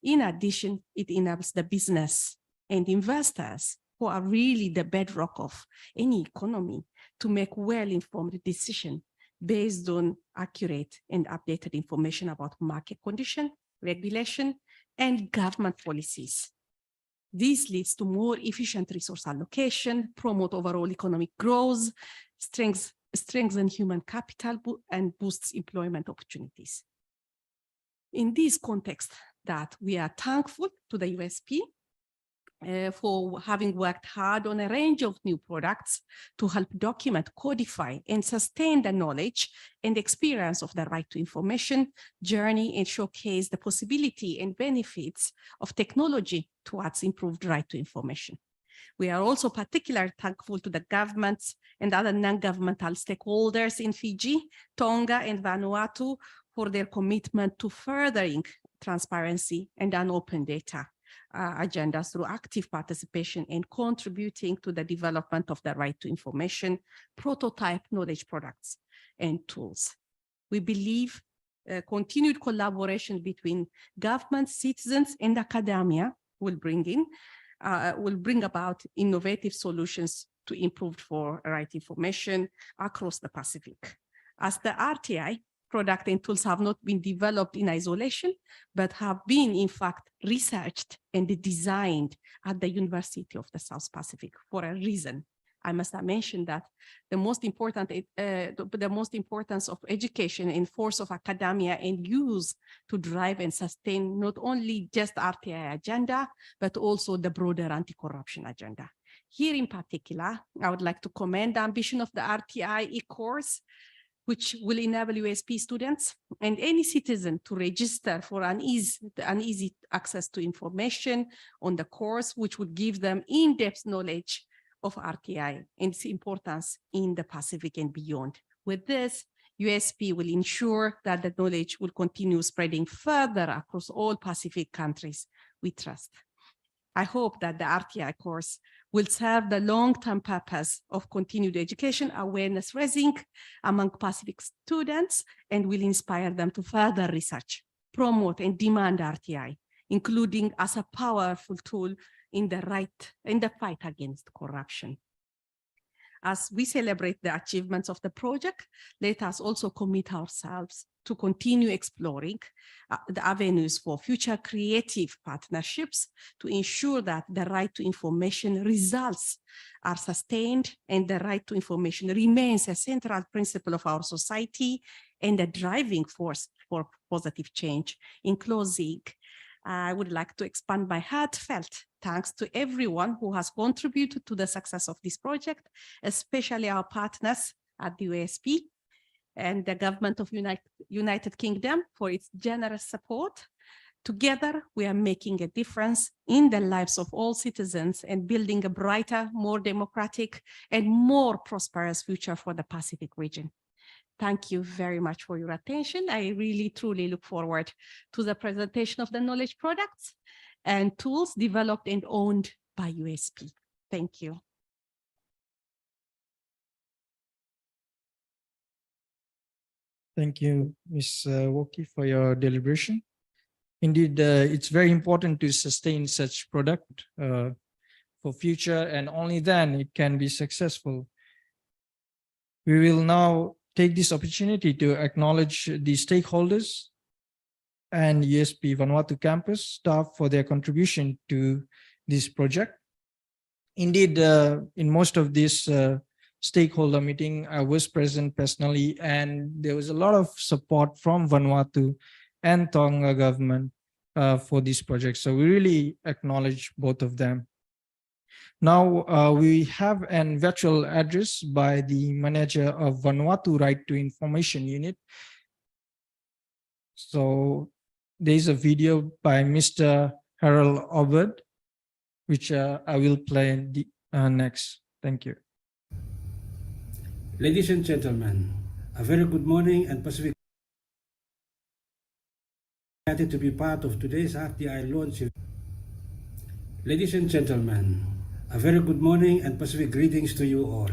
In addition, it enables the business and investors, who are really the bedrock of any economy, to make well-informed decisions based on accurate and updated information about market condition, regulation, and government policies. This leads to more efficient resource allocation, promote overall economic growth, strengthen human capital, and boosts employment opportunities. In this context, that we are thankful to the USP for having worked hard on a range of new products to help document, codify, and sustain the knowledge and experience of the right to information journey and showcase the possibility and benefits of technology towards improved right to information. We are also particularly thankful to the governments and other non-governmental stakeholders in Fiji, Tonga, and Vanuatu for their commitment to furthering transparency and an open data agenda through active participation and contributing to the development of the right to information, prototype knowledge products and tools. We believe continued collaboration between government, citizens, and academia will bring about innovative solutions to improve for right information across the Pacific. As the RTI product and tools have not been developed in isolation, but have been, in fact, researched and designed at the University of the South Pacific for a reason, I must mention that the most importance of education and force of academia and use to drive and sustain not only just RTI agenda, but also the broader anti-corruption agenda. Here in particular, I would like to commend the ambition of the RTI e-course, which will enable USP students and any citizen to register for an easy access to information on the course, which would give them in-depth knowledge of RTI and its importance in the Pacific and beyond. With this, USP will ensure that the knowledge will continue spreading further across all Pacific countries we trust. I hope that the RTI course will serve the long-term purpose of continued education awareness raising among Pacific students and will inspire them to further research, promote and demand RTI, including as a powerful tool in the fight against corruption. As we celebrate the achievements of the project, let us also commit ourselves to continue exploring the avenues for future creative partnerships to ensure that the right to information results are sustained and the right to information remains a central principle of our society and a driving force for positive change. In closing, I would like to expand my heartfelt thanks to everyone who has contributed to the success of this project, especially our partners at the USP and the government of United Kingdom for its generous support. Together, we are making a difference in the lives of all citizens and building a brighter, more democratic, and more prosperous future for the Pacific region. Thank you very much for your attention. I really, truly look forward to the presentation of the knowledge products and tools developed and owned by USP. Thank you. Thank you, Ms. Woki, for your deliberation. Indeed, it's very important to sustain such product for future, and only then it can be successful. We will now take this opportunity to acknowledge the stakeholders and USP Vanuatu campus staff for their contribution to this project. Indeed, in most of this stakeholder meeting, I was present personally, and there was a lot of support from Vanuatu and Tonga government for this project. So we really acknowledge both of them. Now we have a virtual address by the manager of Vanuatu Right to Information Unit. So there's a video by Mr. Harold Obert, which I will play next. Thank you. Ladies and gentlemen, a very good morning and Pacific. Delighted to be part of today's RTI launch. Ladies and gentlemen, a very good morning and Pacific greetings to you all.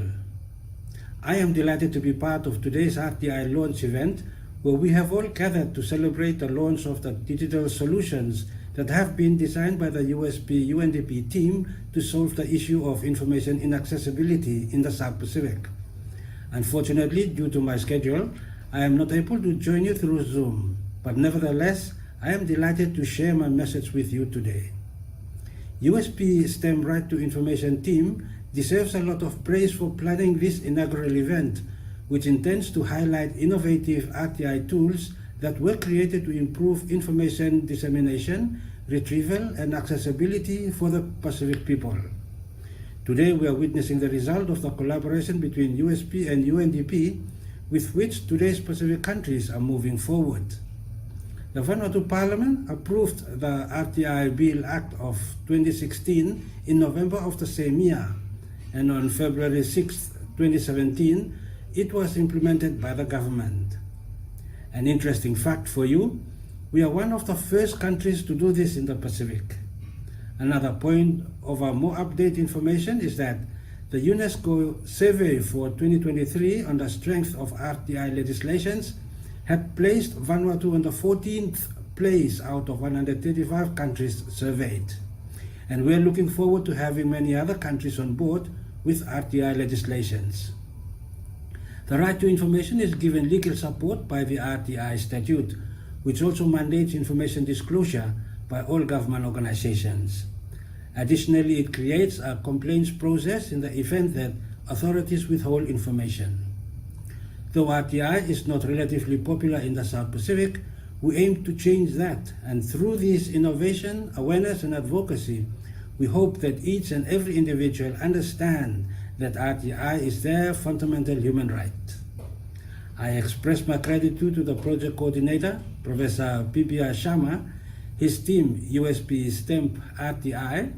I am delighted to be part of today's RTI launch event, where we have all gathered to celebrate the launch of the digital solutions that have been designed by the USP UNDP team to solve the issue of information inaccessibility in the South Pacific. Unfortunately, due to my schedule, I am not able to join you through Zoom, but nevertheless, I am delighted to share my message with you today. USP STEM Right to Information team deserves a lot of praise for planning this inaugural event, which intends to highlight innovative RTI tools that were created to improve information dissemination, retrieval, and accessibility for the Pacific people. Today, we are witnessing the result of the collaboration between USP and UNDP, with which today's Pacific countries are moving forward. The Vanuatu Parliament approved the RTI Bill Act of 2016 in November of the same year, and on February 6, 2017, it was implemented by the government. An interesting fact for you, we are one of the first countries to do this in the Pacific. Another point of our more updated information is that the UNESCO survey for 2023 on the strength of RTI legislations had placed Vanuatu on the 14th place out of 135 countries surveyed. And we're looking forward to having many other countries on board with RTI legislations. The right to information is given legal support by the RTI statute, which also mandates information disclosure by all government organizations. Additionally, it creates a complaints process in the event that authorities withhold information. Though RTI is not relatively popular in the South Pacific, we aim to change that, and through this innovation, awareness and advocacy, we hope that each and every individual understand that RTI is their fundamental human right. I express my gratitude to the project coordinator, Professor P.P.R. Sharma, his team, USP STEMP RTI,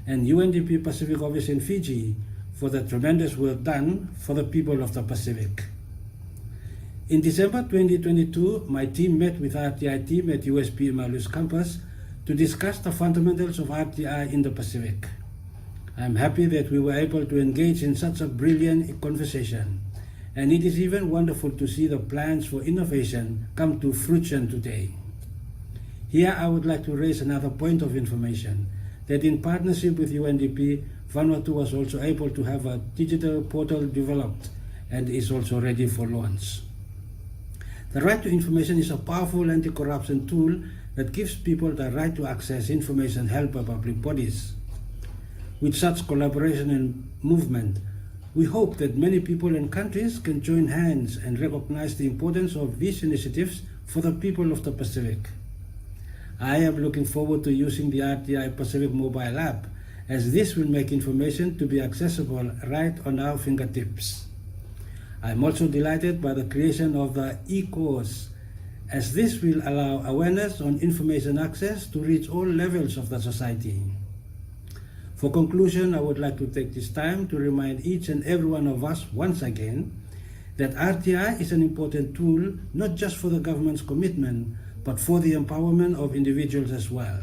and UNDP Pacific Office in Fiji for the tremendous work done for the people of the Pacific. In December 2022, my team met with RTI team at USP Malus campus to discuss the fundamentals of RTI in the Pacific. I'm happy that we were able to engage in such a brilliant conversation, and it is even wonderful to see the plans for innovation come to fruition today. Here I would like to raise another point of information, that in partnership with UNDP, Vanuatu was also able to have a digital portal developed and is also ready for launch. The right to information is a powerful anti-corruption tool that gives people the right to access information held by public bodies. With such collaboration and movement, we hope that many people and countries can join hands and recognize the importance of these initiatives for the people of the Pacific. I am looking forward to using the RTI Pacific mobile app, as this will make information to be accessible right on our fingertips. I'm also delighted by the creation of the e-course, as this will allow awareness on information access to reach all levels of the society. For conclusion, I would like to take this time to remind each and every one of us once again that RTI is an important tool not just for the government's commitment, but for the empowerment of individuals as well.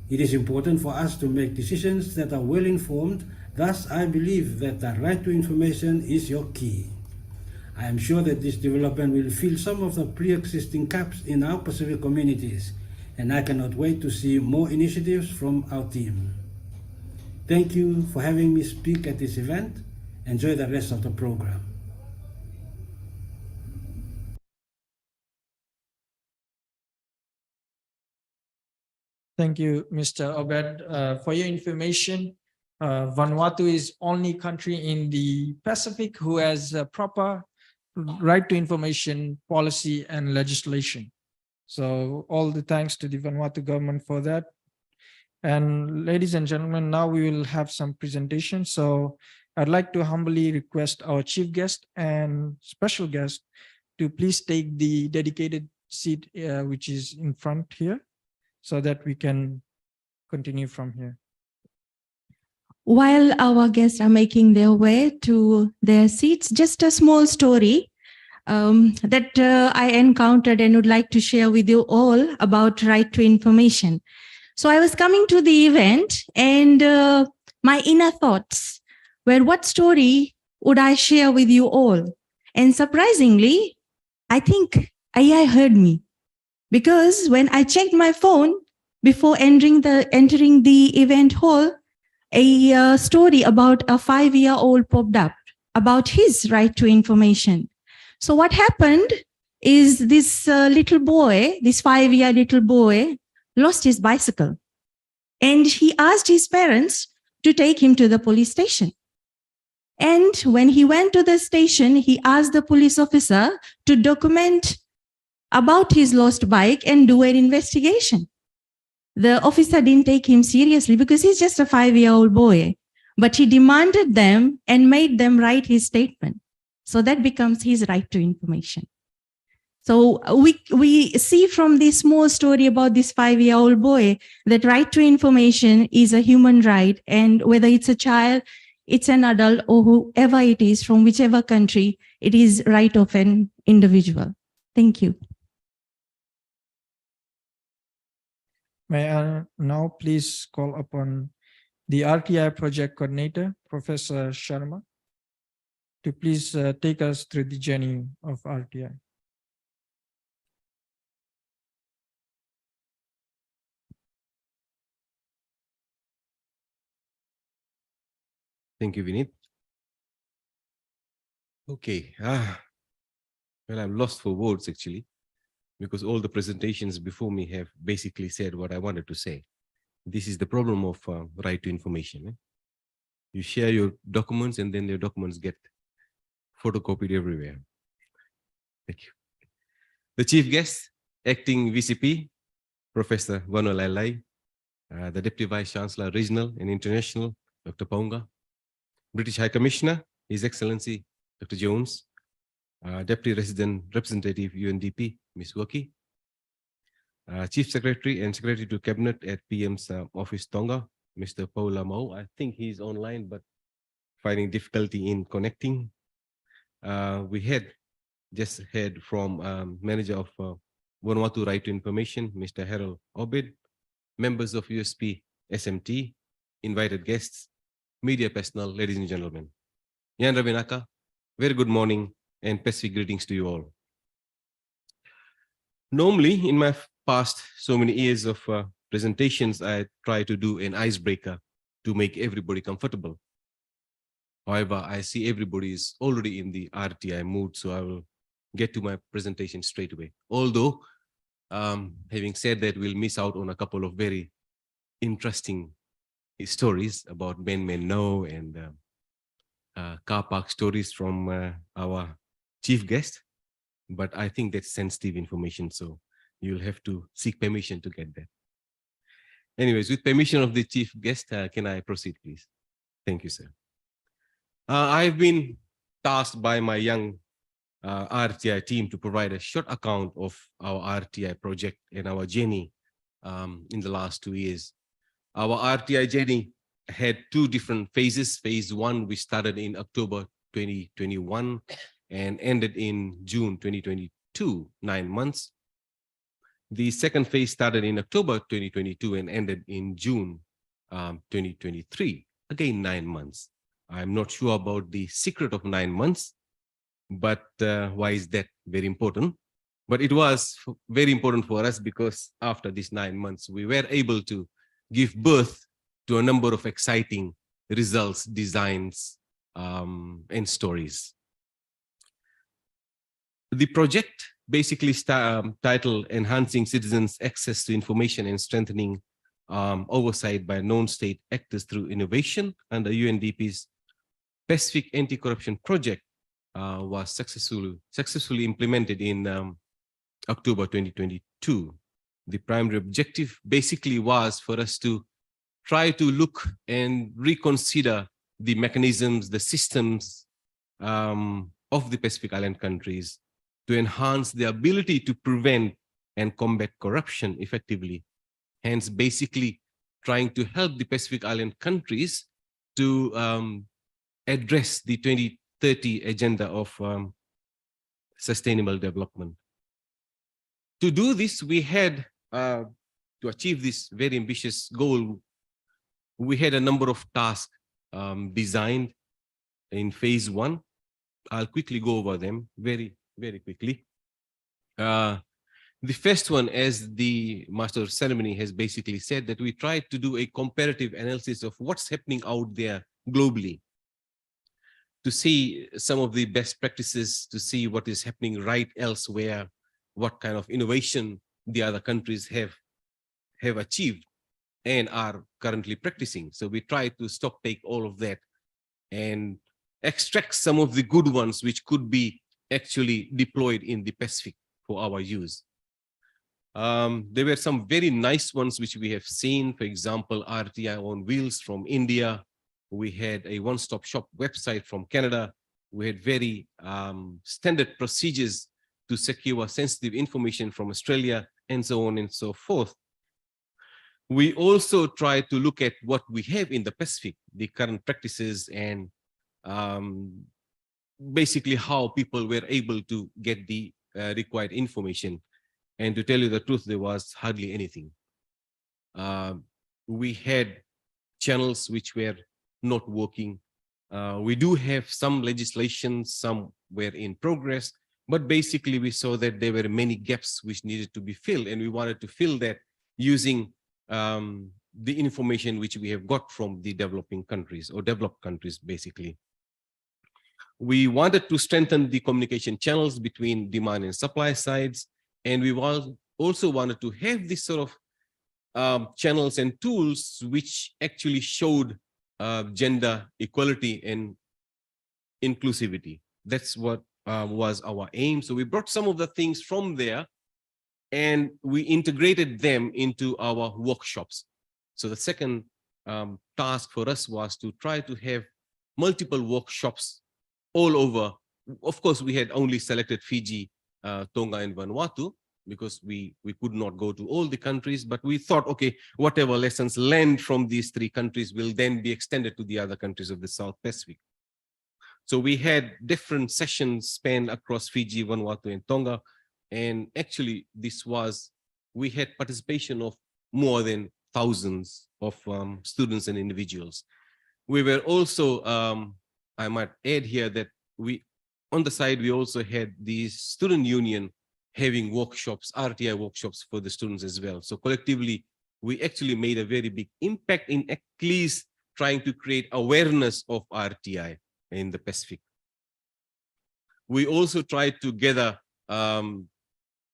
It is important for us to make decisions that are well informed. Thus, I believe that the right to information is your key. I am sure that this development will fill some of the pre-existing gaps in our Pacific communities, and I cannot wait to see more initiatives from our team. Thank you for having me speak at this event. Enjoy the rest of the program. Thank you, Mr. Obed. For your information, Vanuatu is only country in the Pacific who has a proper right to information policy and legislation. So all the thanks to the Vanuatu government for that. And ladies and gentlemen, now we will have some presentation. So I'd like to humbly request our chief guest and special guest to please take the dedicated seat which is in front here, so that we can continue from here. While our guests are making their way to their seats, just a small story that I encountered and would like to share with you all about right to information. So I was coming to the event, and my inner thoughts were, what story would I share with you all? And surprisingly, I think AI heard me, because when I checked my phone before entering the event hall, a story about a 5-year-old popped up about his right to information. So what happened is this little boy, this 5-year little boy, lost his bicycle, and he asked his parents to take him to the police station. And when he went to the station, he asked the police officer to document about his lost bike and do an investigation. The officer didn't take him seriously because he's just a 5-year-old boy, but he demanded them and made them write his statement. So that becomes his right to information. So we see from this small story about this 5-year-old boy that right to information is a human right, and whether it's a child, it's an adult, or whoever it is, from whichever country, it is right of an individual. Thank you. May I now please call upon the RTI project coordinator, Professor Sharma, to please take us through the journey of RTI. Thank you, Vinit. Okay. Well, I'm lost for words actually, because all the presentations before me have basically said what I wanted to say. This is the problem of right to information. You share your documents and then your documents get photocopied everywhere. Thank you. The chief guest, acting VCP, Professor Vano Lailai, the Deputy Vice Chancellor, Regional and International, Dr. Ponga, British High Commissioner, His Excellency, Dr. Jones, Deputy Resident Representative, UNDP, Ms. Waki, Chief Secretary and Secretary to Cabinet at PM's Office Tonga, Mr. Paula Mau. I think he's online, but finding difficulty in connecting. We just heard from Manager of Vanuatu Right to Information, Mr. Harold Obed, members of USP SMT, invited guests, media personnel, ladies and gentlemen. Yan Ravinaka, very good morning and Pacific greetings to you all. Normally, in my past so many years of presentations, I try to do an icebreaker to make everybody comfortable. However, I see everybody is already in the RTI mood, so I will get to my presentation straight away. Although, having said that, we'll miss out on a couple of very interesting stories about men know and car park stories from our chief guest. But I think that's sensitive information, so you'll have to seek permission to get that. Anyways, with permission of the chief guest, can I proceed, please? Thank you, sir. I've been tasked by my young RTI team to provide a short account of our RTI project and our journey in the last 2 years. Our RTI journey had 2 different phases. Phase 1, we started in October 2021 and ended in June 2022, 9 months. The second phase started in October 2022 and ended in June 2023, again 9 months. I'm not sure about the secret of 9 months, but why is that very important? But it was very important for us because after these 9 months, we were able to give birth to a number of exciting results, designs, and stories. The project basically titled Enhancing Citizens' Access to Information and Strengthening Oversight by Non-State Actors Through Innovation under UNDP's Pacific Anti-Corruption Project was successfully implemented in October 2022. The primary objective basically was for us to try to look and reconsider the mechanisms, the systems of the Pacific Island countries to enhance the ability to prevent and combat corruption effectively. Hence, basically trying to help the Pacific Island countries to address the 2030 agenda of sustainable development. To do this, we had, to achieve this very ambitious goal, we had a number of tasks designed in phase 1. I'll quickly go over them very quickly. The first one, as the Master of Ceremony has basically said, that we tried to do a comparative analysis of what's happening out there globally, to see some of the best practices, to see what is happening right elsewhere, what kind of innovation the other countries have achieved and are currently practicing. So we try to stock take all of that and extract some of the good ones which could be actually deployed in the Pacific for our use. There were some very nice ones which we have seen, for example, RTI on Wheels from India. We had a one-stop shop website from Canada. We had very standard procedures to secure sensitive information from Australia, and so on and so forth. We also try to look at what we have in the Pacific, the current practices, and basically how people were able to get the required information. And to tell you the truth, there was hardly anything. We had channels which were not working. We do have some legislation, some were in progress, but basically we saw that there were many gaps which needed to be filled, and we wanted to fill that using the information which we have got from the developing countries or developed countries, basically. We wanted to strengthen the communication channels between demand and supply sides, and we also wanted to have this sort of channels and tools which actually showed gender equality and inclusivity. That's what was our aim. So we brought some of the things from there and we integrated them into our workshops. So the second task for us was to try to have multiple workshops all over. Of course, we had only selected Fiji, Tonga, and Vanuatu because we could not go to all the countries, but we thought, okay, whatever lessons learned from these 3 countries will then be extended to the other countries of the South Pacific. So we had different sessions spanned across Fiji, Vanuatu, and Tonga. And actually, we had participation of more than thousands of students and individuals. We were also, I might add here that on the side, we also had the student union having workshops, RTI workshops for the students as well. So collectively, we actually made a very big impact in at least trying to create awareness of RTI in the Pacific. We also tried to gather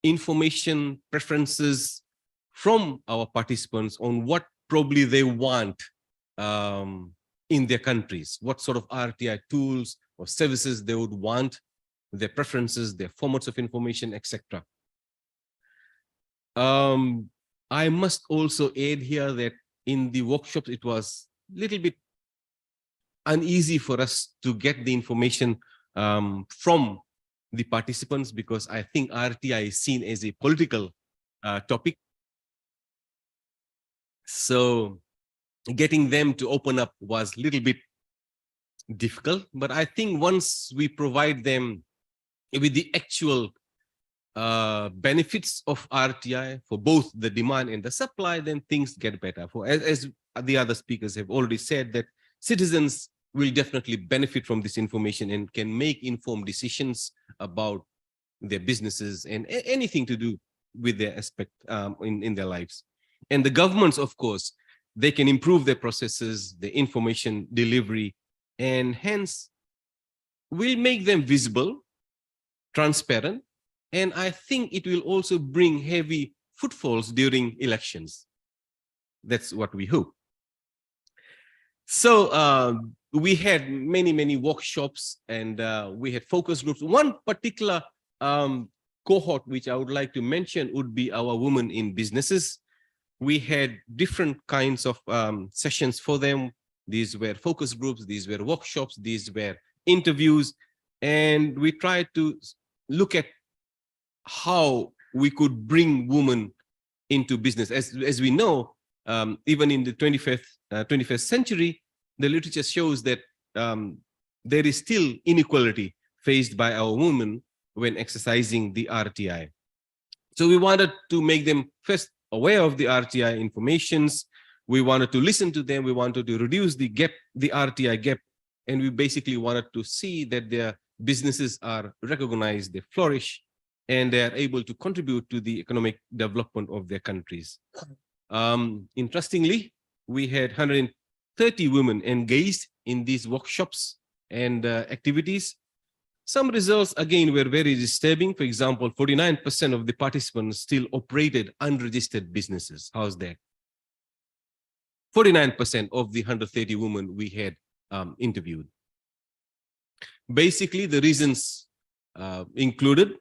information preferences from our participants on what probably they want in their countries, what sort of RTI tools or services they would want, their preferences, their formats of information, etc. I must also add here that in the workshops, it was a little bit uneasy for us to get the information from the participants because I think RTI is seen as a political topic. So getting them to open up was a little bit difficult, but I think once we provide them with the actual benefits of RTI for both the demand and the supply, then things get better. As the other speakers have already said, that citizens will definitely benefit from this information and can make informed decisions about their businesses and anything to do with their aspect in their lives. And the governments, of course, they can improve their processes, the information delivery, and hence will make them visible, transparent, and I think it will also bring heavy footfalls during elections. That's what we hope. So we had many workshops and we had focus groups. One particular cohort which I would like to mention would be our women in businesses. We had different kinds of sessions for them. These were focus groups, these were workshops, these were interviews, and we tried to look at how we could bring women into business. As we know, even in the 21st century, the literature shows that there is still inequality faced by our women when exercising the RTI. So we wanted to make them first aware of the RTI informations. We wanted to listen to them. We wanted to reduce the gap, the RTI gap. And we basically wanted to see that their businesses are recognized, they flourish, and they are able to contribute to the economic development of their countries. Interestingly, we had 130 women engaged in these workshops and activities. Some results, again, were very disturbing. For example, 49% of the participants still operated unregistered businesses. How's that? 49% of the 130 women we had interviewed. Basically, the reasons included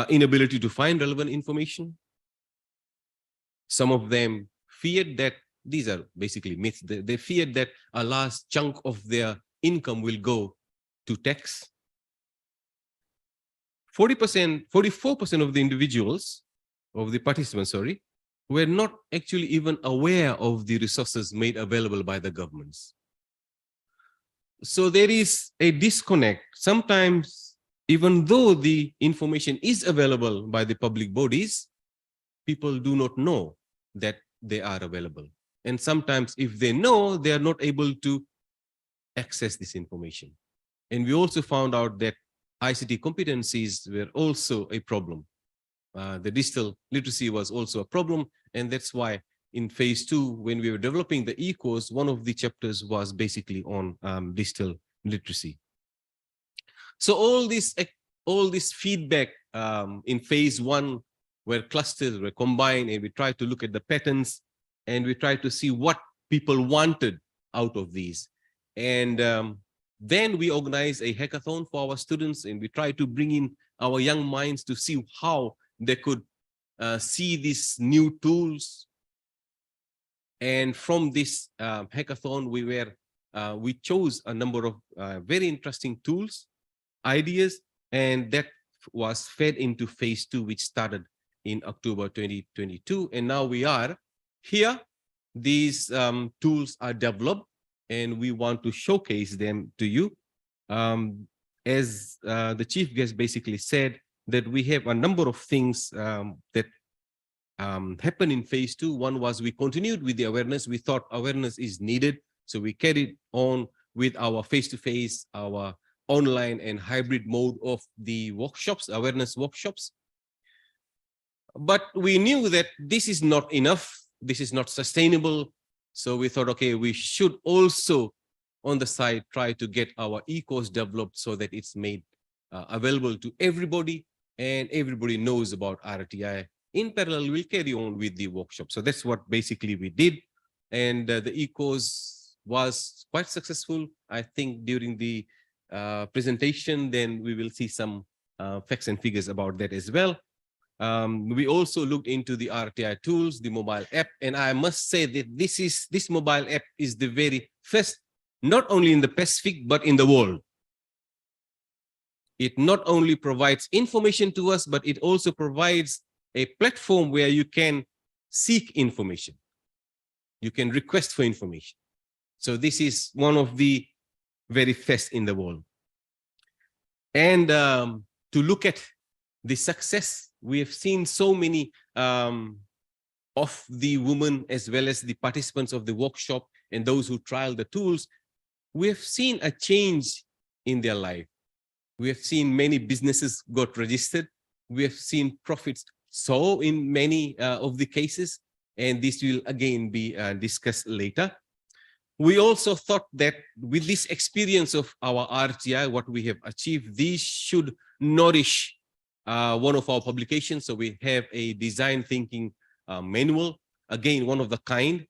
inability to find relevant information. Some of them feared that, these are basically myths, they feared that a large chunk of their income will go to tax. 44% of the individuals, of the participants, were not actually even aware of the resources made available by the governments. So there is a disconnect. Sometimes, even though the information is available by the public bodies, people do not know that they are available. And sometimes if they know, they are not able to access this information. And we also found out that ICT competencies were also a problem. The digital literacy was also a problem. And that's why in phase 2, when we were developing the e-course, one of the chapters was basically on digital literacy. So all this feedback in phase 1 were clusters, were combined, and we tried to look at the patterns and we tried to see what people wanted out of these. And then we organize a hackathon for our students, and we try to bring in our young minds to see how they could see these new tools. And from this hackathon, we chose a number of very interesting tools, ideas, and that was fed into phase 2, which started in October 2022. And now we are here. These tools are developed, and we want to showcase them to you. As the chief guest basically said, that we have a number of things that happened in phase 2. One was we continued with the awareness. We thought awareness is needed, so we carried on with our face-to-face, our online and hybrid mode of the workshops, awareness workshops. But we knew that this is not enough. This is not sustainable. So we thought, okay, we should also on the side try to get our e-course developed so that it's made available to everybody and everybody knows about RTI. In parallel, we'll carry on with the workshop. So that's what basically we did. And the e-course was quite successful. I think during the presentation, then we will see some facts and figures about that as well. We also looked into the RTI tools, the mobile app, and I must say that this mobile app is the very first, not only in the Pacific, but in the world. It not only provides information to us, but it also provides a platform where you can seek information. You can request for information. So this is one of the very first in the world. And to look at the success, we have seen so many of the women as well as the participants of the workshop and those who trial the tools. We have seen a change in their life. We have seen many businesses got registered. We have seen profits soar in many of the cases, and this will again be discussed later. We also thought that with this experience of our RTI, what we have achieved, these should nourish one of our publications. So we have a design thinking manual, again, one of the kind,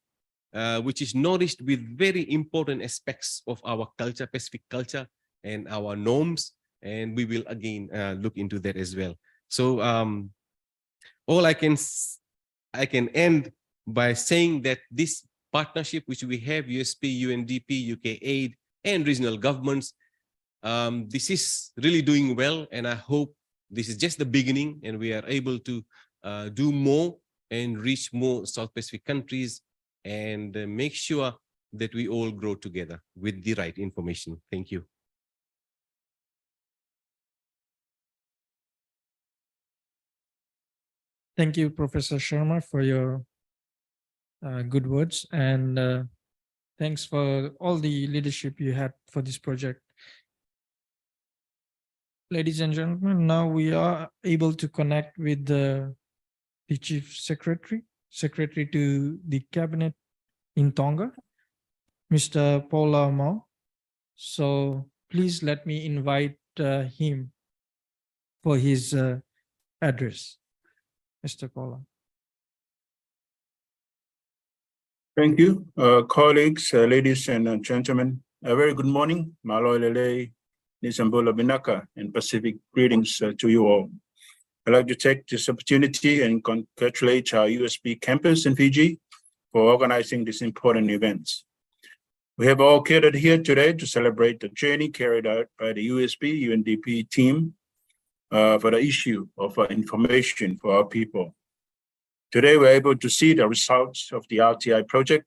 which is nourished with very important aspects of our culture, Pacific culture, and our norms. And we will again look into that as well. So all I can end by saying that this partnership which we have, USP, UNDP, UK Aid, and regional governments, this is really doing well, and I hope this is just the beginning and we are able to do more and reach more South Pacific countries and make sure that we all grow together with the right information. Thank you. Thank you, Professor Sharma, for your good words, and thanks for all the leadership you had for this project. Ladies and gentlemen, now we are able to connect with the Chief Secretary to the Cabinet in Tonga, Mr. Paula Mao. So please let me invite him for his address. Mr. Paula. Thank you, colleagues, ladies and gentlemen. A very good morning, Malo Lele, Nisambula Binaka, and Pacific greetings to you all. I'd like to take this opportunity and congratulate our USB campus in Fiji for organizing this important event. We have all gathered here today to celebrate the journey carried out by the USB UNDP team for the issue of information for our people. Today, we're able to see the results of the RTI project,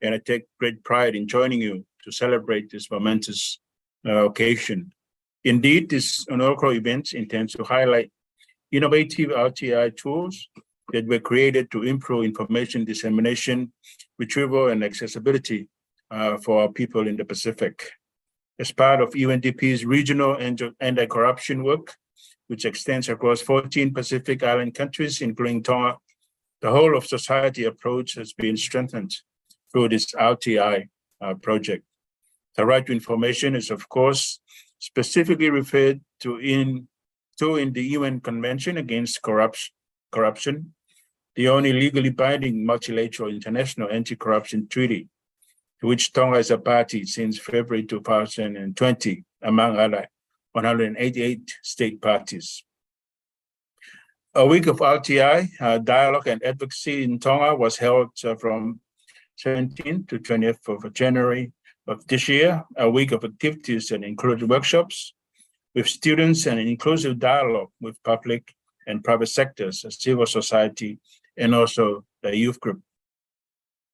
and I take great pride in joining you to celebrate this momentous occasion. Indeed, this inaugural event intends to highlight innovative RTI tools that were created to improve information dissemination, retrieval, and accessibility for our people in the Pacific. As part of UNDP's regional anti-corruption work, which extends across 14 Pacific Island countries, including Tonga, the whole of society approach has been strengthened through this RTI project. The right to information is, of course, specifically referred to in the UN Convention Against Corruption, the only legally binding multilateral international anti-corruption treaty. to which Tonga is a party since February 2020, among other 188 state parties. A week of RTI dialogue and advocacy in Tonga was held from 17th to 20th of January of this year, a week of activities and included workshops with students and inclusive dialogue with public and private sectors, civil society, and also the youth group.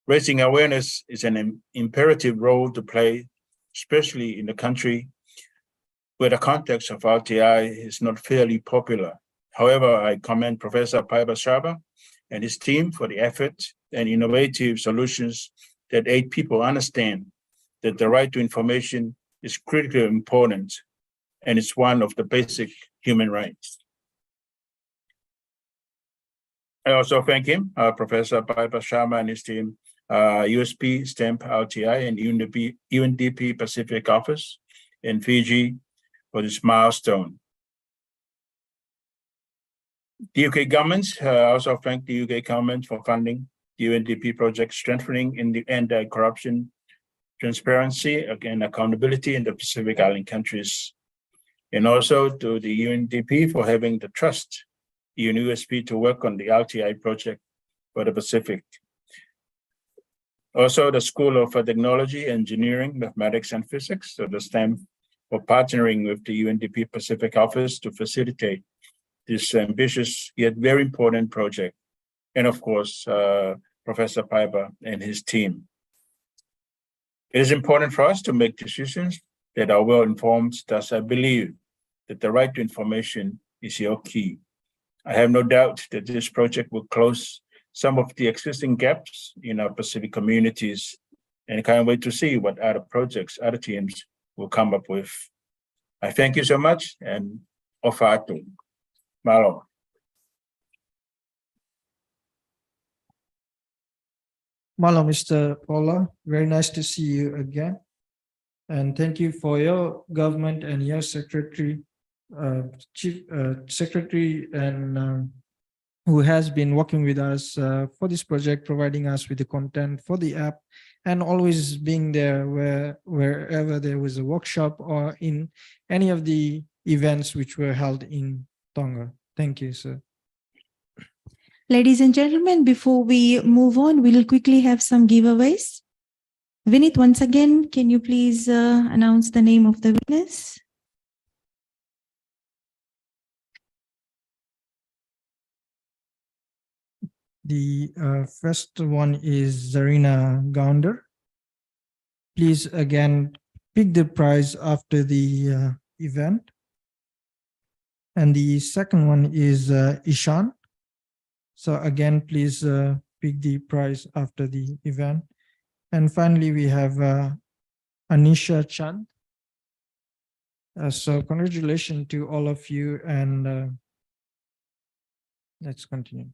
Raising awareness is an imperative role to play, especially in the country where the context of RTI is not fairly popular. However, I commend Professor Piper Sharma and his team for the effort and innovative solutions that aid people understand that the right to information is critically important and it's one of the basic human rights. I also thank him, Professor Piper Sharma and his team, USP, STEMP, RTI, and UNDP Pacific Office in Fiji for this milestone. The UK government, also thank the UK government for funding the UNDP project strengthening in the anti-corruption, transparency, and accountability in the Pacific Island countries. And also to the UNDP for having the trust in USP to work on the RTI project for the Pacific. Also the School of Technology, Engineering, Mathematics, and Physics, so the STEM, for partnering with the UNDP Pacific Office to facilitate this ambitious yet very important project. And of course, Professor Piper and his team. It is important for us to make decisions that are well-informed, thus I believe that the right to information is your key. I have no doubt that this project will close some of the existing gaps in our Pacific communities, and I can't wait to see what other projects, other teams will come up with. I thank you so much, and ofatu. Malo. Malo, Mr. Paula, very nice to see you again. And thank you for your government and your secretary, chief secretary, and who has been working with us for this project, providing us with the content for the app, and always being there wherever there was a workshop or in any of the events which were held in Tonga. Thank you, sir. Ladies and gentlemen, before we move on, we'll quickly have some giveaways. Vinit, once again, can you please announce the name of the winners? The first one is Zarina Gounder. Please again pick the prize after the event. And the second one is Ishan. So again, please pick the prize after the event. And finally, we have Anisha Chand. So congratulations to all of you, and let's continue.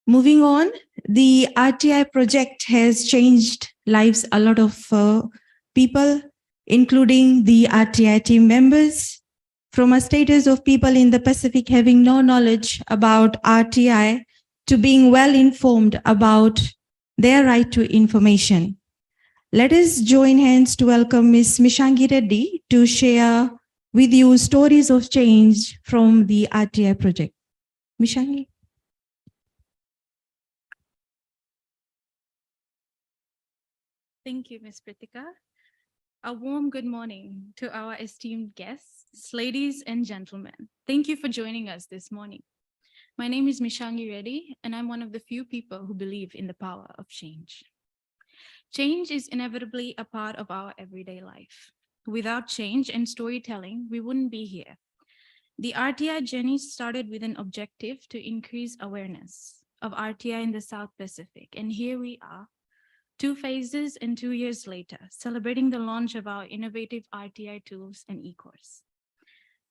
Moving on, the RTI project has changed lives a lot of people, including the RTI team members. From a status of people in the Pacific having no knowledge about RTI to being well informed about their right to information. Let us join hands to welcome Ms. Mishangi Reddy to share with you stories of change from the RTI project. Mishangi. Thank you, Ms. Pritika. A warm good morning to our esteemed guests, ladies and gentlemen. Thank you for joining us this morning. My name is Mishangi Reddy, and I'm one of the few people who believe in the power of change. Change is inevitably a part of our everyday life. Without change and storytelling, we wouldn't be here. The RTI journey started with an objective to increase awareness of RTI in the South Pacific, and here we are, 2 phases and 2 years later, celebrating the launch of our innovative RTI tools and e-course.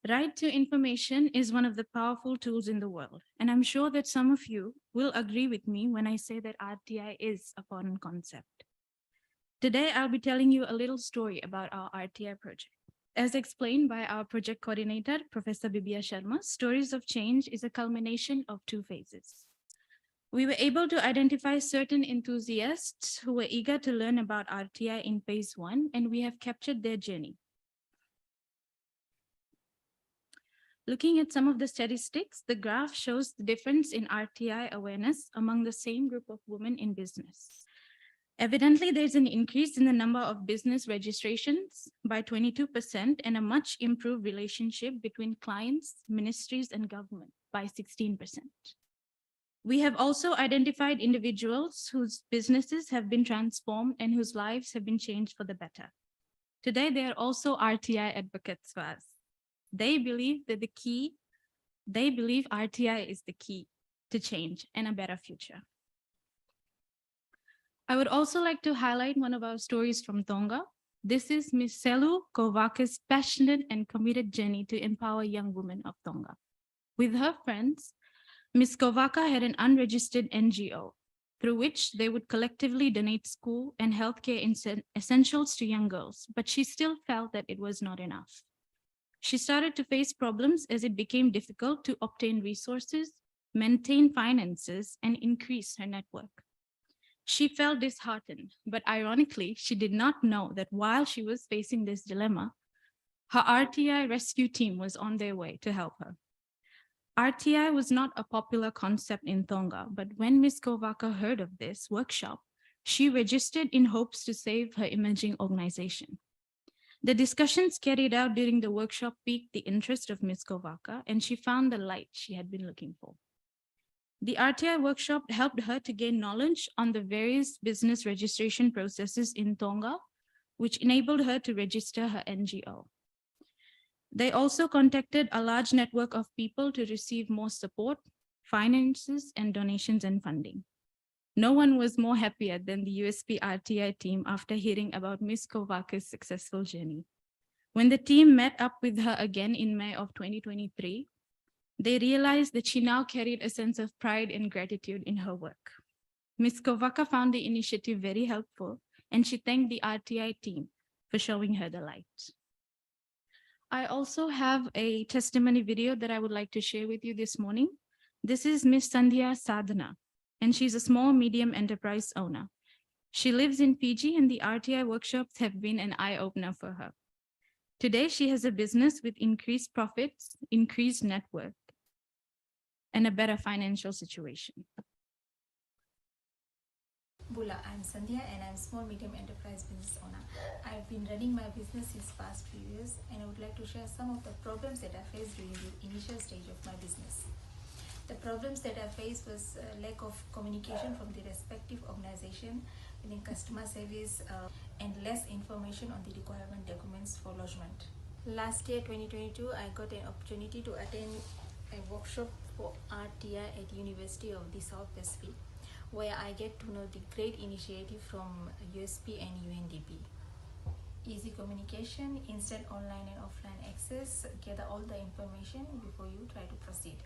Right to information is one of the powerful tools in the world, and I'm sure that some of you will agree with me when I say that RTI is a foreign concept. Today, I'll be telling you a little story about our RTI project. As explained by our project coordinator, Professor Bibia Sharma, Stories of Change is a culmination of 2 phases. We were able to identify certain enthusiasts who were eager to learn about RTI in phase 1, and we have captured their journey. Looking at some of the statistics, the graph shows the difference in RTI awareness among the same group of women in business. Evidently, there's an increase in the number of business registrations by 22% and a much improved relationship between clients, ministries, and government by 16%. We have also identified individuals whose businesses have been transformed and whose lives have been changed for the better. Today, they are also RTI advocates for us. They believe RTI is the key to change and a better future. I would also like to highlight one of our stories from Tonga. This is Ms. Selu Kovaka's passionate and committed journey to empower young women of Tonga. With her friends, Ms. Kovaka had an unregistered NGO through which they would collectively donate school and healthcare essentials to young girls, but she still felt that it was not enough. She started to face problems as it became difficult to obtain resources, maintain finances, and increase her network. She felt disheartened, but ironically, she did not know that while she was facing this dilemma, her RTI rescue team was on their way to help her. RTI was not a popular concept in Tonga, but when Ms. Kovaka heard of this workshop, she registered in hopes to save her emerging organization. The discussions carried out during the workshop piqued the interest of Ms. Kovaka, and she found the light she had been looking for. The RTI workshop helped her to gain knowledge on the various business registration processes in Tonga, which enabled her to register her NGO. They also contacted a large network of people to receive more support, finances, and donations and funding. No one was more happier than the USP RTI team after hearing about Ms. Kovaka's successful journey. When the team met up with her again in May of 2023, they realized that she now carried a sense of pride and gratitude in her work. Ms. Kovaka found the initiative very helpful, and she thanked the RTI team for showing her the light. I also have a testimony video that I would like to share with you this morning. This is Ms. Sandhya Sadhana, and she's a small medium enterprise owner. She lives in Fiji, and the RTI workshops have been an eye-opener for her. Today, she has a business with increased profits, increased net worth, and a better financial situation. Bula, I'm Sandhya and I'm small medium enterprise business owner. I've been running my business since past few years, and I would like to share some of the problems that I faced during the initial stage of my business. The problems that I faced was lack of communication from the respective organization, meaning customer service, and less information on the requirement documents for lodgement. Last year, 2022, I got an opportunity to attend a workshop for RTI at University of the South Pacific, where I get to know the great initiative from USP and UNDP. Easy communication, instant online and offline access, gather all the information before you try to proceed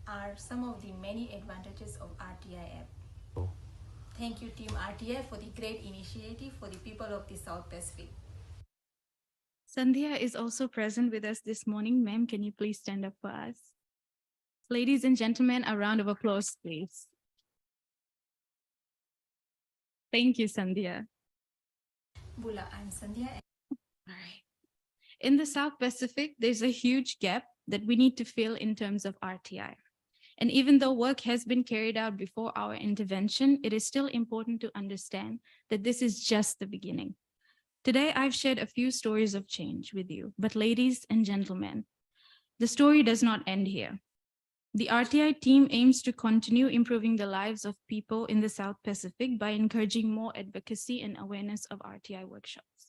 are some of the many advantages of RTI app. Thank you Team RTI for the great initiative for the people of the South Pacific. Sandhya is also present with us this morning. Ma'am, can you please stand up for us? Ladies and gentlemen, a round of applause, please. Thank you, Sandhya. Bula, I'm Sandhya. All right. In the South Pacific, there's a huge gap that we need to fill in terms of RTI. And even though work has been carried out before our intervention, it is still important to understand that this is just the beginning. Today, I've shared a few stories of change with you, but ladies and gentlemen, the story does not end here. The RTI team aims to continue improving the lives of people in the South Pacific by encouraging more advocacy and awareness of RTI workshops.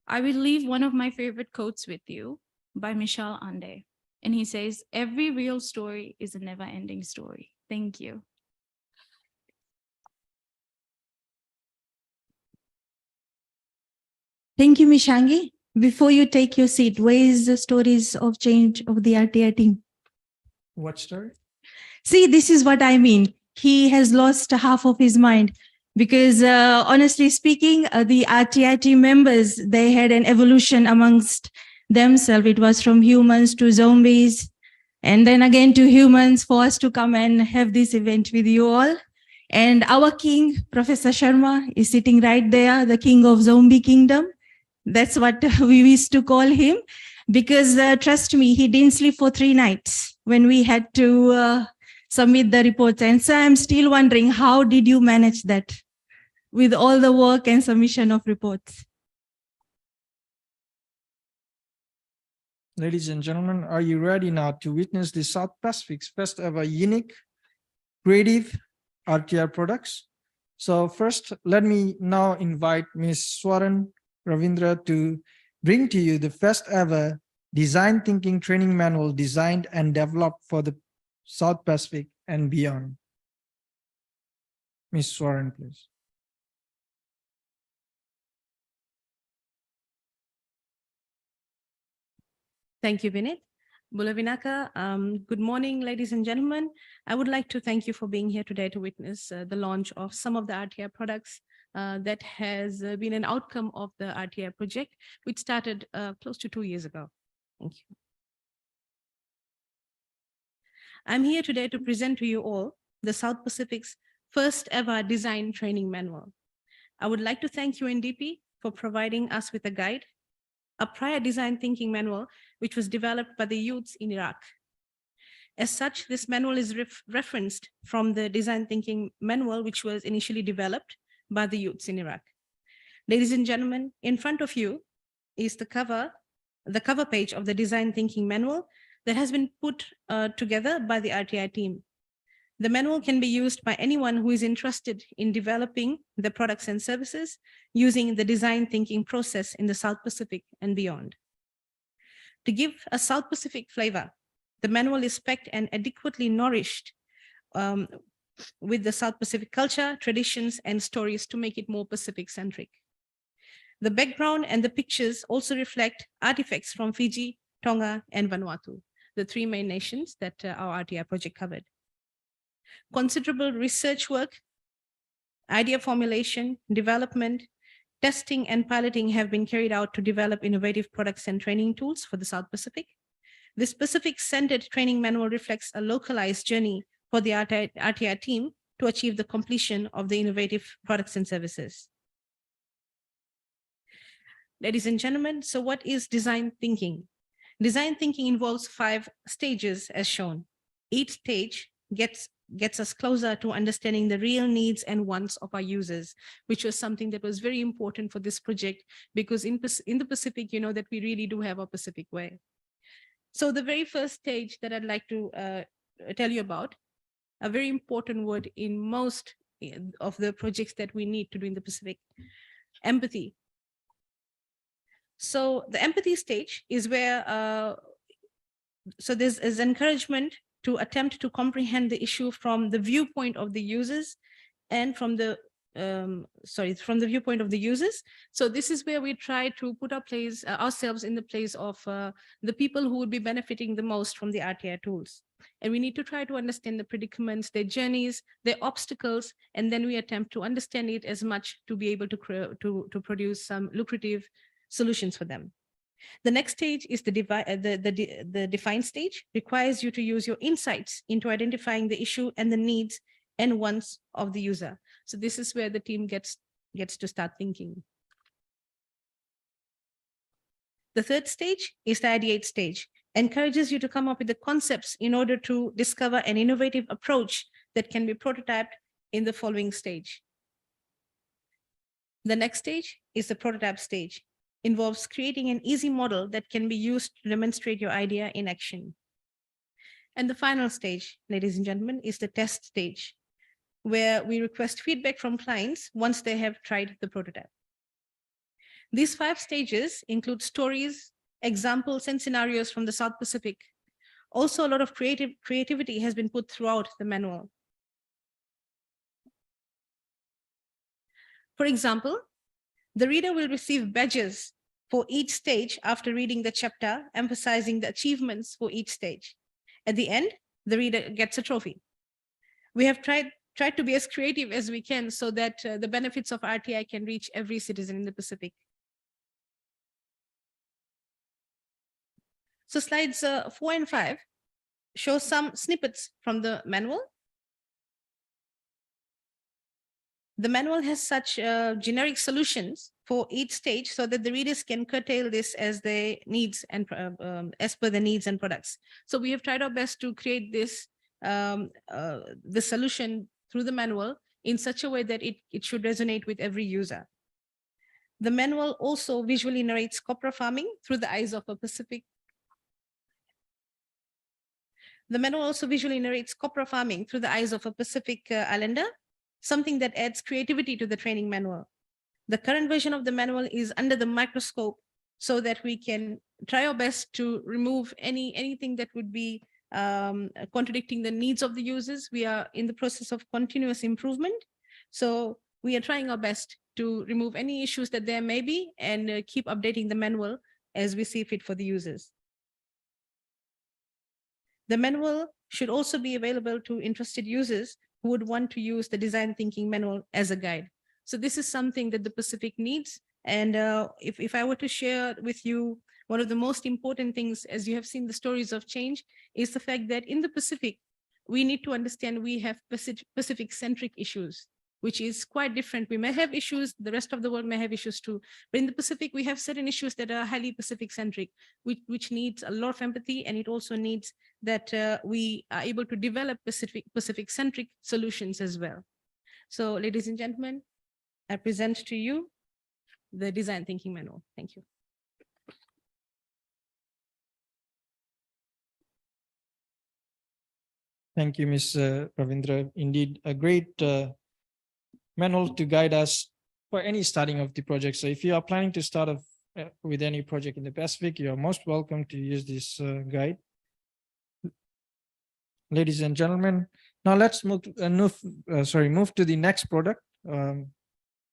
I will leave one of my favorite quotes with you by Michel Ande. And he says, every real story is a never-ending story. Thank you. Thank you, Mishangi. Before you take your seat, where is the stories of change of the RTI team? What story? See, this is what I mean. He has lost half of his mind because honestly speaking, the RTI team members, they had an evolution amongst themselves. It was from humans to zombies, and then again to humans for us to come and have this event with you all. And our king, Professor Sharma, is sitting right there, the king of Zombie Kingdom. That's what we used to call him, because trust me, he didn't sleep for 3 nights when we had to submit the reports. And so I'm still wondering, how did you manage that with all the work and submission of reports? Ladies and gentlemen, are you ready now to witness the South Pacific's first ever unique, creative RTI products? So first, let me now invite Ms. Swaran Ravindra to bring to you the first ever design thinking training manual designed and developed for the South Pacific and beyond. Ms. Swaran, please. Thank you, Vinit. Bula Vinaka, good morning, ladies and gentlemen. I would like to thank you for being here today to witness the launch of some of the RTI products that has been an outcome of the RTI project, which started close to 2 years ago. Thank you. I'm here today to present to you all the South Pacific's first ever design training manual. I would like to thank UNDP for providing us with a guide, a prior design thinking manual, which was developed by the youths in Iraq. As such, this manual is referenced from the design thinking manual, which was initially developed by the youths in Iraq. Ladies and gentlemen, in front of you is the cover page of the design thinking manual that has been put together by the RTI team. The manual can be used by anyone who is interested in developing the products and services using the design thinking process in the South Pacific and beyond. To give a South Pacific flavor, the manual is packed and adequately nourished with the South Pacific culture, traditions, and stories to make it more Pacific-centric. The background and the pictures also reflect artifacts from Fiji, Tonga, and Vanuatu, the 3 main nations that our RTI project covered. Considerable research work, idea formulation, development, testing, and piloting have been carried out to develop innovative products and training tools for the South Pacific. This Pacific-centered training manual reflects a localized journey for the RTI team to achieve the completion of the innovative products and services. Ladies and gentlemen, so what is design thinking? Design thinking involves 5 stages as shown. Each stage gets us closer to understanding the real needs and wants of our users, which was something that was very important for this project, because in the Pacific, you know that we really do have our Pacific way. So the very first stage that I'd like to tell you about, a very important word in most of the projects that we need to do in the Pacific, empathy. So the empathy stage is where, so there's encouragement to attempt to comprehend the issue from the viewpoint of the users and from the viewpoint of the users. So this is where we try to put ourselves in the place of the people who would be benefiting the most from the RTI tools. And we need to try to understand the predicaments, their journeys, their obstacles, and then we attempt to understand it as much to be able to produce some lucrative solutions for them. The next stage is the define stage, requires you to use your insights into identifying the issue and the needs and wants of the user. So this is where the team gets to start thinking. The third stage is the ideate stage, encourages you to come up with the concepts in order to discover an innovative approach that can be prototyped in the following stage. The next stage is the prototype stage. Involves creating an easy model that can be used to demonstrate your idea in action. And the final stage, ladies and gentlemen, is the test stage, where we request feedback from clients once they have tried the prototype. These 5 stages include stories, examples, and scenarios from the South Pacific. Also, a lot of creativity has been put throughout the manual. For example, the reader will receive badges for each stage after reading the chapter, emphasizing the achievements for each stage. At the end, the reader gets a trophy. We have tried to be as creative as we can so that the benefits of RTI can reach every citizen in the Pacific. So slides 4 and 5 show some snippets from the manual. The manual has such generic solutions for each stage so that the readers can curtail this as their needs and as per the needs and products. So we have tried our best to create this, the solution through the manual in such a way that it should resonate with every user. The manual also visually narrates copra farming through the eyes of a Pacific. The manual also visually narrates copra farming through the eyes of a Pacific Islander, something that adds creativity to the training manual. The current version of the manual is under the microscope so that we can try our best to remove anything that would be contradicting the needs of the users. We are in the process of continuous improvement. So we are trying our best to remove any issues that there may be and keep updating the manual as we see fit for the users. The manual should also be available to interested users who would want to use the design thinking manual as a guide. So this is something that the Pacific needs. And if I were to share with you, one of the most important things, as you have seen the stories of change, is the fact that in the Pacific, we need to understand we have Pacific-centric issues, which is quite different. We may have issues, the rest of the world may have issues too. But in the Pacific, we have certain issues that are highly Pacific-centric, which needs a lot of empathy, and it also needs that we are able to develop Pacific-centric solutions as well. So, ladies and gentlemen, I present to you the Design Thinking Manual. Thank you. Thank you, Ms. Ravindra. Indeed, a great manual to guide us for any starting of the project. So if you are planning to start off with any project in the Pacific, you are most welcome to use this guide. Ladies and gentlemen, now let's move to the next product,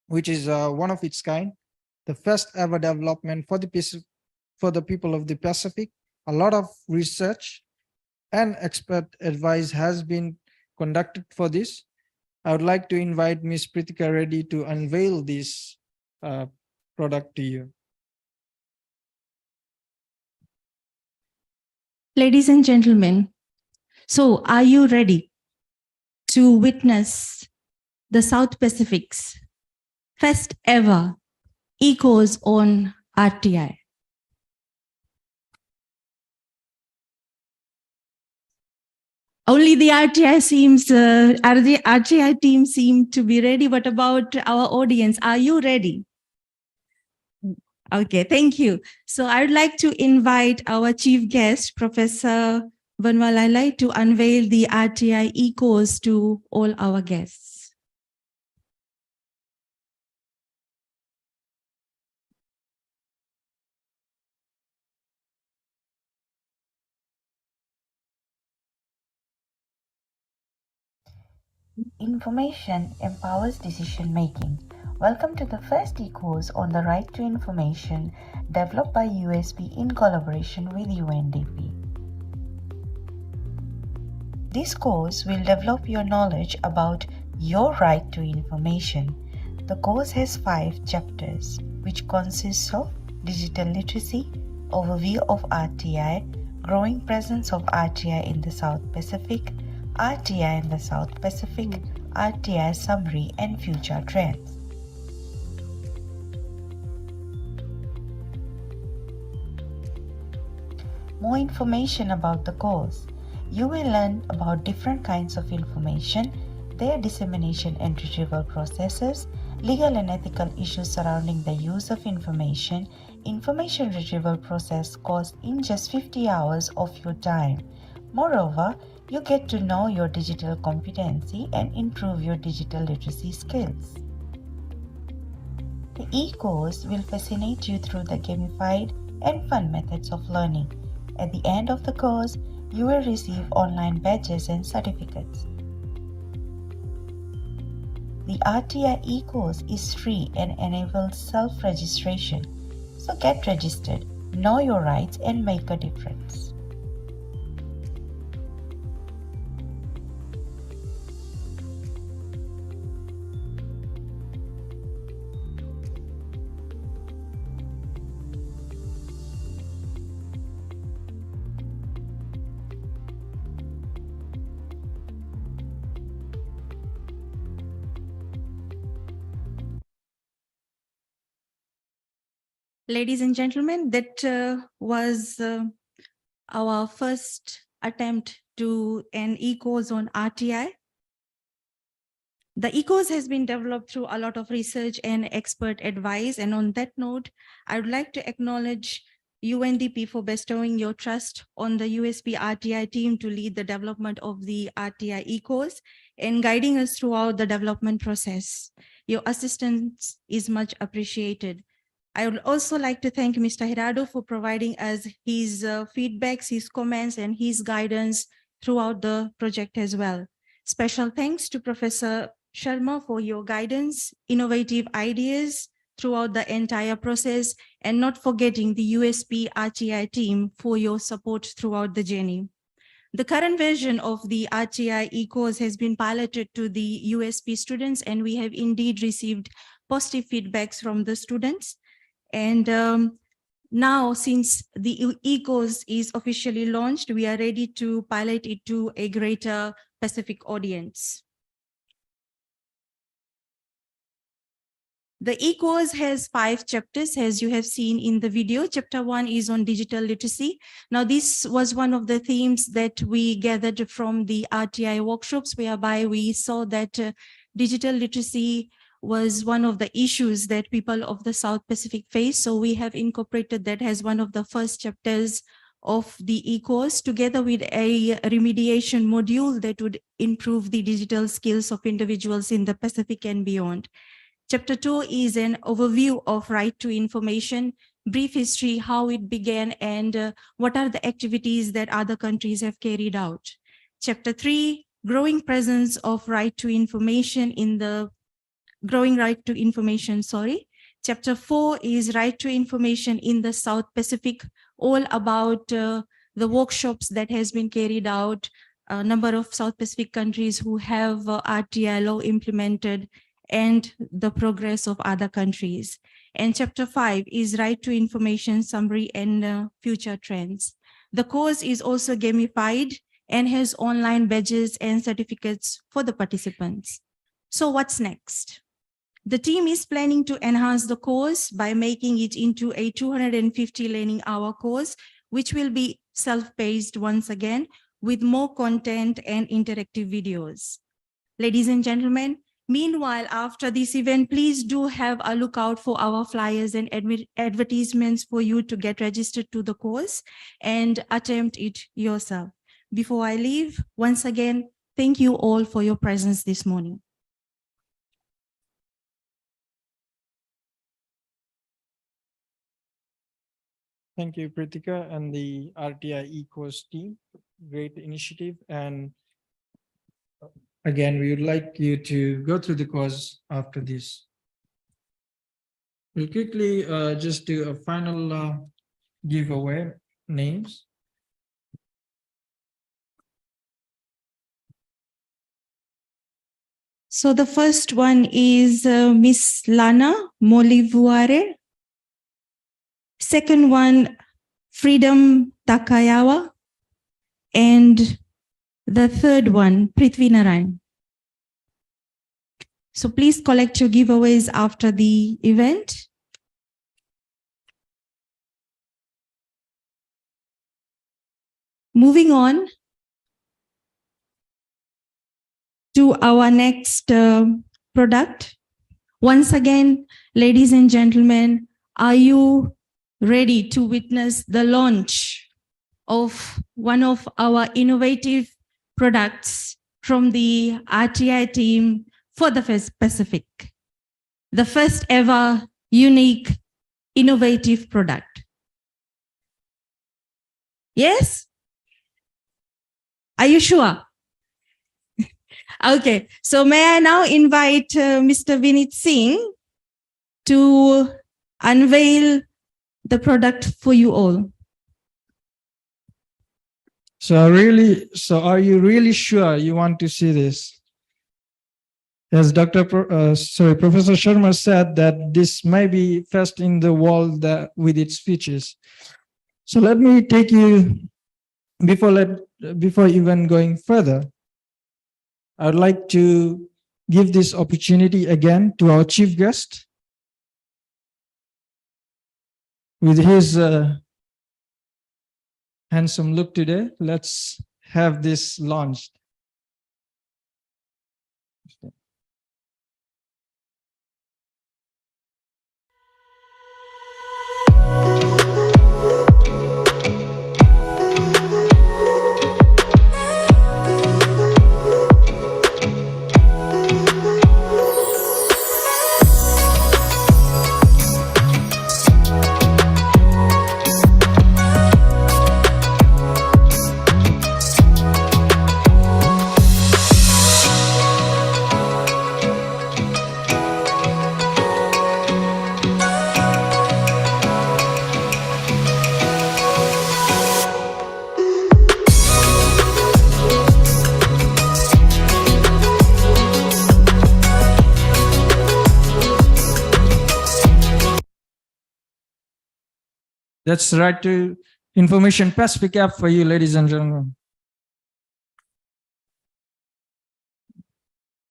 which is one of its kind, the first ever development for the people of the Pacific. A lot of research and expert advice has been conducted for this. I would like to invite Ms. Pritika Reddy to unveil this product to you. Ladies and gentlemen, so are you ready to witness the South Pacific's first ever E-course on RTI? Only the RTI team seem to be ready. What about our audience? Are you ready? Okay, thank you. So I would like to invite our chief guest, Professor Vanwalalai, to unveil the RTI E-course to all our guests. Information empowers decision making. Welcome to the first e-course on the right to information developed by USB in collaboration with UNDP. This course will develop your knowledge about your right to information. The course has 5 chapters, which consists of digital literacy, overview of RTI, growing presence of RTI in the South Pacific, RTI in the South Pacific, RTI summary, and future trends. More information about the course. You will learn about different kinds of information, their dissemination and retrieval processes, legal and ethical issues surrounding the use of information retrieval process costs in just 50 hours of your time. Moreover, you get to know your digital competency and improve your digital literacy skills. The e-course will fascinate you through the gamified and fun methods of learning. At the end of the course, you will receive online badges and certificates. The RTI e-course is free and enables self-registration. So get registered, know your rights, and make a difference. Ladies and gentlemen, that was our first attempt to an e-course on RTI. The e-course has been developed through a lot of research and expert advice. And on that note, I would like to acknowledge UNDP for bestowing your trust on the USB RTI team to lead the development of the RTI e-course and guiding us throughout the development process. Your assistance is much appreciated. I would also like to thank Mr. Hirado for providing us his feedbacks, his comments, and his guidance throughout the project as well. Special thanks to Professor Sharma for your guidance, innovative ideas throughout the entire process, and not forgetting the USP RTI team for your support throughout the journey. The current version of the RTI e-course has been piloted to the USP students, and we have indeed received positive feedbacks from the students. And now, since the e-course is officially launched, we are ready to pilot it to a greater Pacific audience. The e-course has 5 chapters, as you have seen in the video. Chapter 1 is on digital literacy. Now, this was one of the themes that we gathered from the RTI workshops, whereby we saw that digital literacy was one of the issues that people of the South Pacific face. So we have incorporated that as one of the first chapters of the e-course, together with a remediation module that would improve the digital skills of individuals in the Pacific and beyond. Chapter 2 is an overview of right to information, brief history, how it began, and what are the activities that other countries have carried out. Chapter 3, growing presence of right to information in the Chapter 4 is right to information in the South Pacific, all about the workshops that has been carried out, a number of South Pacific countries who have RTI law implemented, and the progress of other countries. And Chapter 5 is right to information summary and future trends. The course is also gamified and has online badges and certificates for the participants. So what's next? The team is planning to enhance the course by making it into a 250 learning hour course, which will be self-paced once again with more content and interactive videos. Ladies and gentlemen, meanwhile, after this event, please do have a look out for our flyers and advertisements for you to get registered to the course and attempt it yourself. Before I leave, once again, thank you all for your presence this morning. Thank you, Pritika and the RTI e-course team. Great initiative. And again, we would like you to go through the course after this. We'll quickly just do a final giveaway names. So the first one is Miss Lana Molivuare. Second one, Freedom Takayawa. And the third one, Prithvi Narayan. So please collect your giveaways after the event. Moving on to our next product. Once again, ladies and gentlemen, are you ready to witness the launch of one of our innovative products from the RTI team for the Pacific? The first ever unique, innovative product. Yes? Are you sure? Okay, so may I now invite Mr. Vinit Singh to unveil the product for you all. So are you really sure you want to see this? As Professor Sharma said that this may be first in the world with its features. So let me take you, before even going further, I would like to give this opportunity again to our chief guest, with his handsome look today, let's have this launched. That's right to Information Pacific app for you, ladies and gentlemen.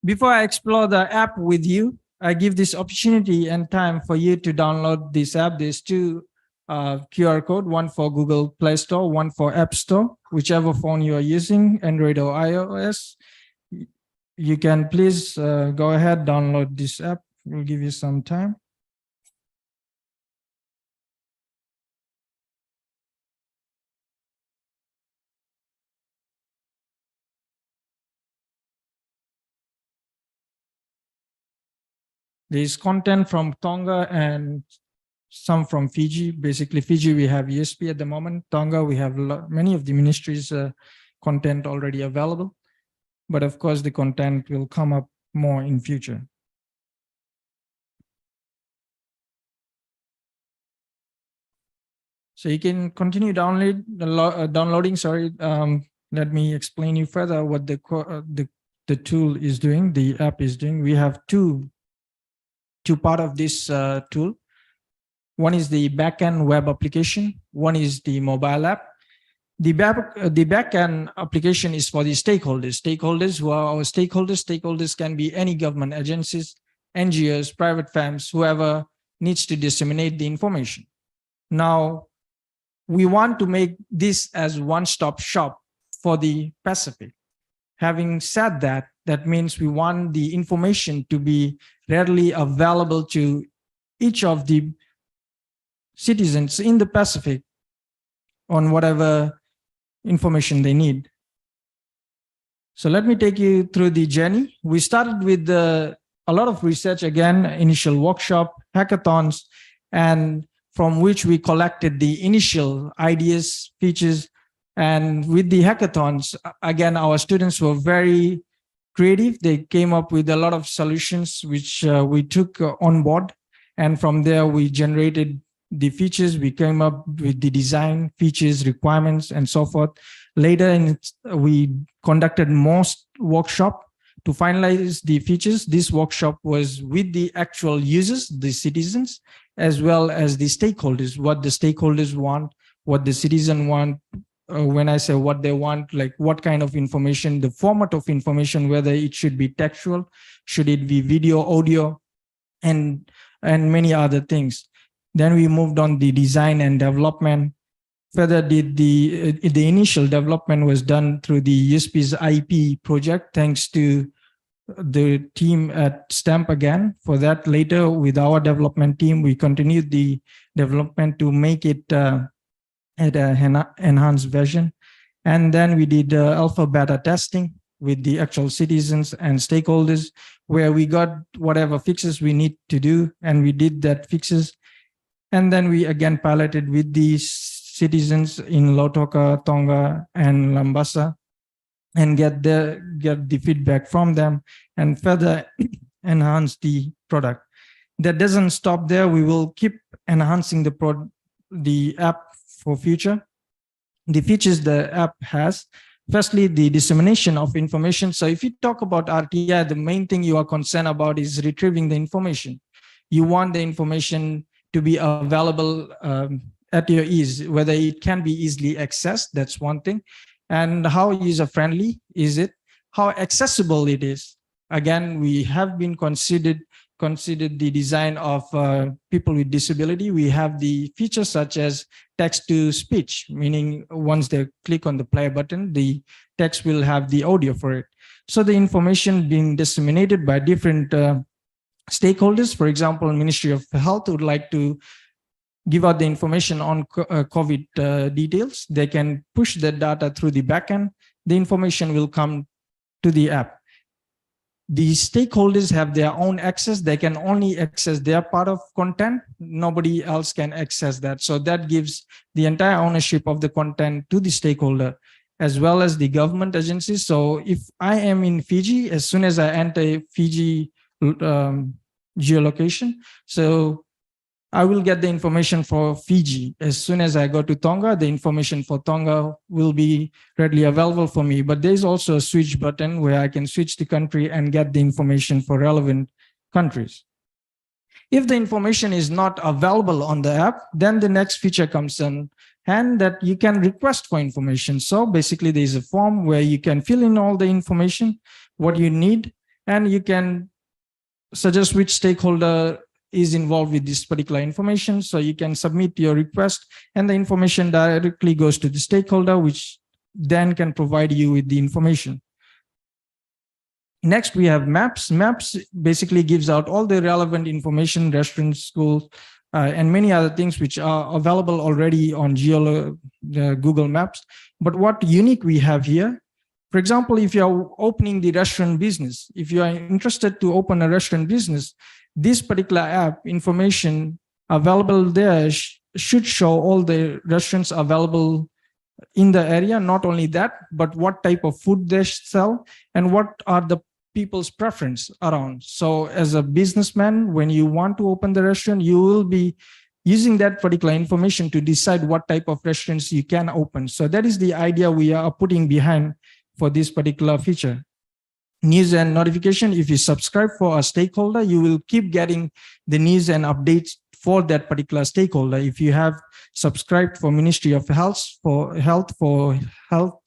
Before I explore the app with you, I give this opportunity and time for you to download this app. There's two QR code, one for Google Play Store, one for App Store, whichever phone you are using, Android or iOS. You can please go ahead, download this app. We'll give you some time. There's content from Tonga and some from Fiji. Basically, Fiji, we have ESP at the moment. Tonga, we have many of the ministries' content already available. But of course, the content will come up more in future. So you can continue downloading. Sorry, let me explain you further what the tool is doing, the app is doing. We have two part of this tool. One is the backend web application. One is the mobile app. The backend application is for the stakeholders. Stakeholders who are our stakeholders. Stakeholders can be any government agencies, NGOs, private firms, whoever needs to disseminate the information. Now, we want to make this as one-stop shop for the Pacific. Having said that, that means we want the information to be readily available to each of the citizens in the Pacific on whatever information they need. So let me take you through the journey. We started with a lot of research, again, initial workshop, hackathons, and from which we collected the initial ideas, features, and with the hackathons, again, our students were very creative. They came up with a lot of solutions, which we took on board. And from there, we generated the features. We came up with the design, features, requirements, and so forth. Later, we conducted most workshop to finalize the features. This workshop was with the actual users, the citizens, as well as the stakeholders, what the stakeholders want, what the citizen want. When I say what they want, like what kind of information, the format of information, whether it should be textual, should it be video, audio, and many other things. Then we moved on the design and development. Further, the initial development was done through the USP's IP project, thanks to the team at STAMP again. For that, later with our development team, we continued the development to make it at an enhanced version. And then we did alpha beta testing with the actual citizens and stakeholders, where we got whatever fixes we need to do, and we did that fixes. And then we again piloted with the citizens in Lautoka, Tonga, and Lambasa, and get the feedback from them and further enhance the product. That doesn't stop there. We will keep enhancing the app for future. The features the app has, firstly, the dissemination of information. So if you talk about RTI, the main thing you are concerned about is retrieving the information. You want the information to be available at your ease, whether it can be easily accessed, that's one thing. And how user-friendly is it? How accessible it is? Again, we have been considered considered the design of people with disability. We have the features such as text to speech, meaning once they click on the play button, the text will have the audio for it. So the information being disseminated by different stakeholders, for example, Ministry of Health would like to give out the information on COVID details. They can push the data through the backend. The information will come to the app. The stakeholders have their own access. They can only access their part of content. Nobody else can access that. So that gives the entire ownership of the content to the stakeholder, as well as the government agencies. So if I am in Fiji, as soon as I enter Fiji geolocation, so I will get the information for Fiji. As soon as I go to Tonga, the information for Tonga will be readily available for me. But there's also a switch button where I can switch the country and get the information for relevant countries. If the information is not available on the app, then the next feature comes in, and that you can request for information. So basically there's a form where you can fill in all the information, what you need, and you can suggest which stakeholder is involved with this particular information. So you can submit your request and the information directly goes to the stakeholder, which then can provide you with the information. Next, we have maps. Maps basically gives out all the relevant information, restaurants, schools, and many other things which are available already on Google Maps. But what unique we have here, for example, if you're opening the restaurant business, if you are interested to open a restaurant business, this particular app information available there should show all the restaurants available in the area. Not only that, but what type of food they sell and what are the people's preference around. So as a businessman, when you want to open the restaurant, you will be using that particular information to decide what type of restaurants you can open. So that is the idea we are putting behind for this particular feature. News and notification, if you subscribe for a stakeholder, you will keep getting the news and updates for that particular stakeholder. If you have subscribed for Ministry of Health for health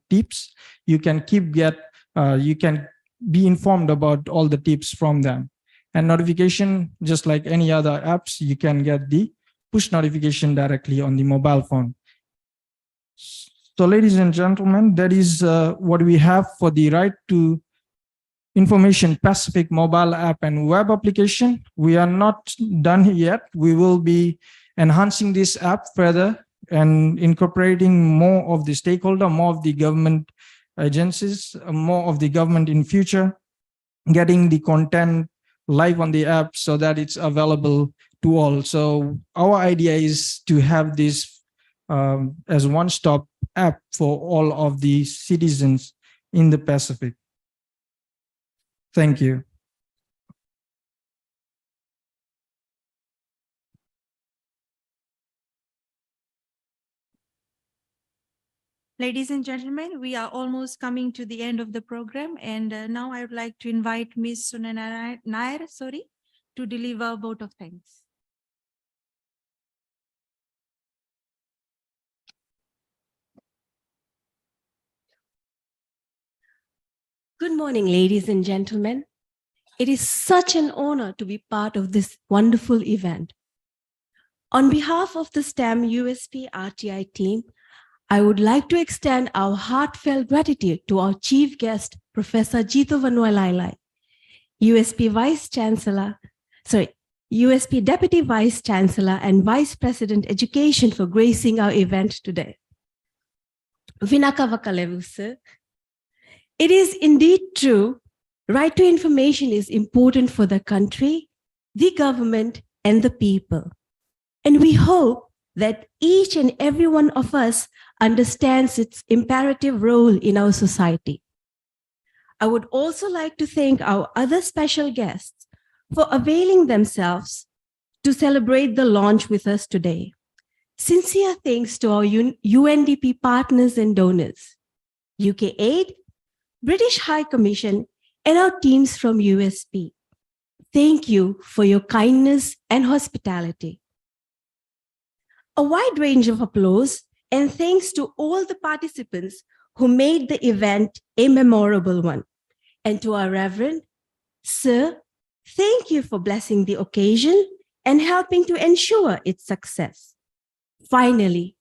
tips, you can you can be informed about all the tips from them. And notification, just like any other apps, you can get the push notification directly on the mobile phone. So ladies and gentlemen, that is what we have for the Right to Information Pacific mobile app and web application. We are not done yet. We will be enhancing this app further and incorporating more of the stakeholder, more of the government agencies, more of the government in future, getting the content live on the app so that it's available to all. So our idea is to have this as one-stop app for all of the citizens in the Pacific. Thank you. Ladies and gentlemen, we are almost coming to the end of the program, and now I would like to invite Ms. Sunana Nair, to deliver a vote of thanks. Good morning, ladies and gentlemen. It is such an honor to be part of this wonderful event. On behalf of the STEM USP RTI team, I would like to extend our heartfelt gratitude to our chief guest, Professor Jito Vanualailai, USP Deputy Vice Chancellor and Vice President Education for gracing our event today. Vinaka Vakalevu. It is indeed true, right to information is important for the country, the government, and the people. And we hope that each and every one of us understands its imperative role in our society. I would also like to thank our other special guests for availing themselves to celebrate the launch with us today. Sincere thanks to our UNDP partners and donors, UK Aid, British High Commission, and our teams from USP. Thank you for your kindness and hospitality. A wide range of applause and thanks to all the participants who made the event a memorable one. And to our Reverend, Sir, Thank you for blessing the occasion and helping to ensure its success. Finally,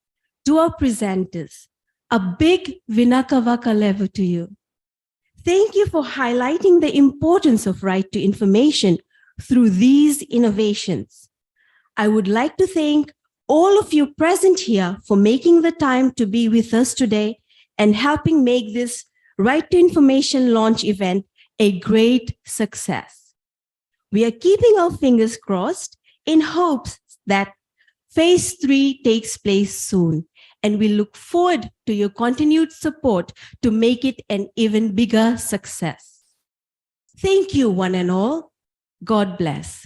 to our presenters, a big Vinakavaka level to you. Thank you for highlighting the importance of right to information through these innovations. I would like to thank all of you present here for making the time to be with us today and helping make this Right to Information launch event a great success. We are keeping our fingers crossed in hopes that Phase 3 takes place soon, and we look forward to your continued support to make it an even bigger success. Thank you, one and all. God bless.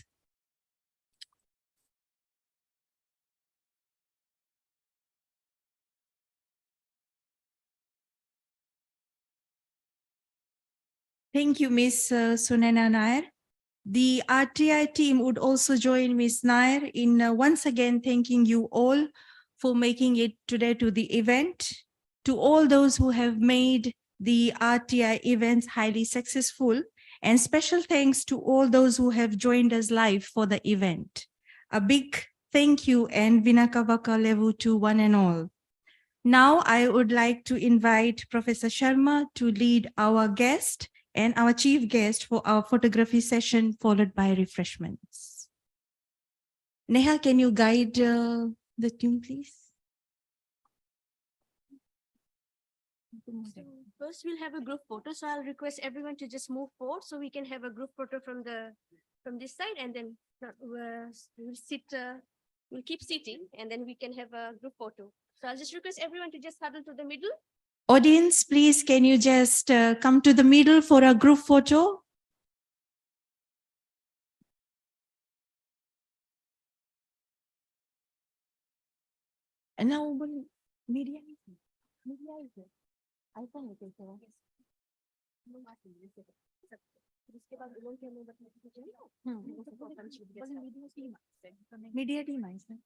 Thank you, Ms. Sunena Nair. The RTI team would also join Ms. Nair in once again thanking you all for making it today to the event. To all those who have made the RTI events highly successful, and special thanks to all those who have joined us live for the event. A big thank you and Vinakavaka level to one and all. Now I would like to invite Professor Sharma to lead our guest and our chief guest for our photography session, followed by refreshments. Neha, can you guide the team, please? So first, we'll have a group photo. So I'll request everyone to just move forward so we can have a group photo from this side, and then we'll keep sitting, and then we can have a group photo. So I'll just request everyone to just huddle to the middle. Audience, please, can you just come to the middle for a group photo? And now, media. Media team है इसमें.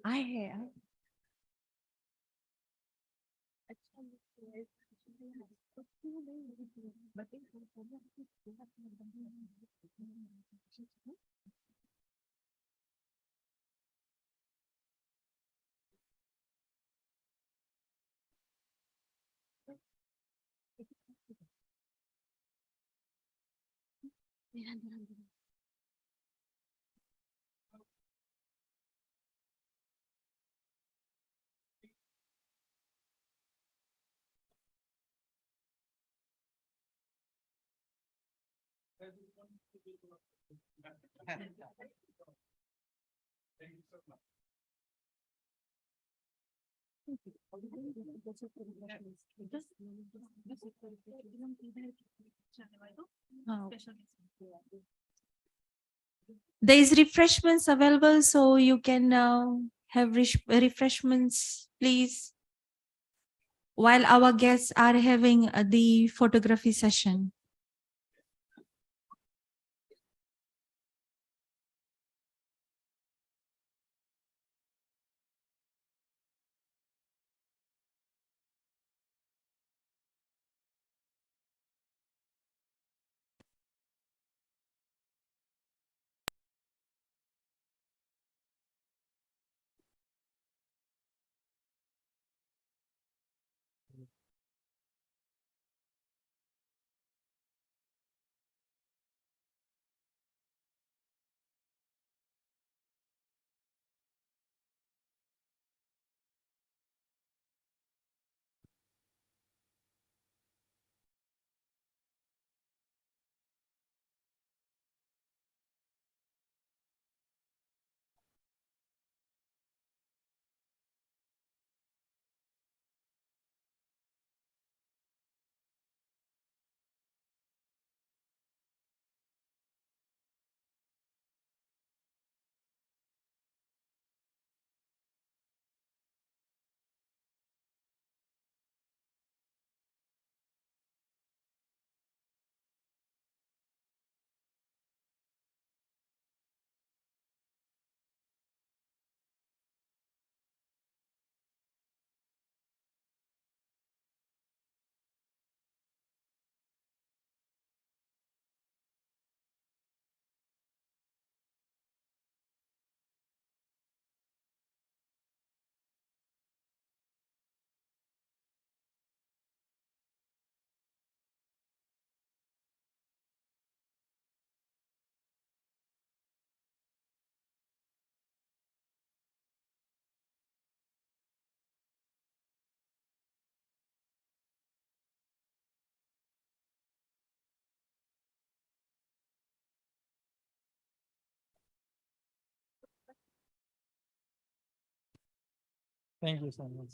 I है. There is refreshments available, so you can have refreshments, please, while our guests are having the photography session. Thank you so much.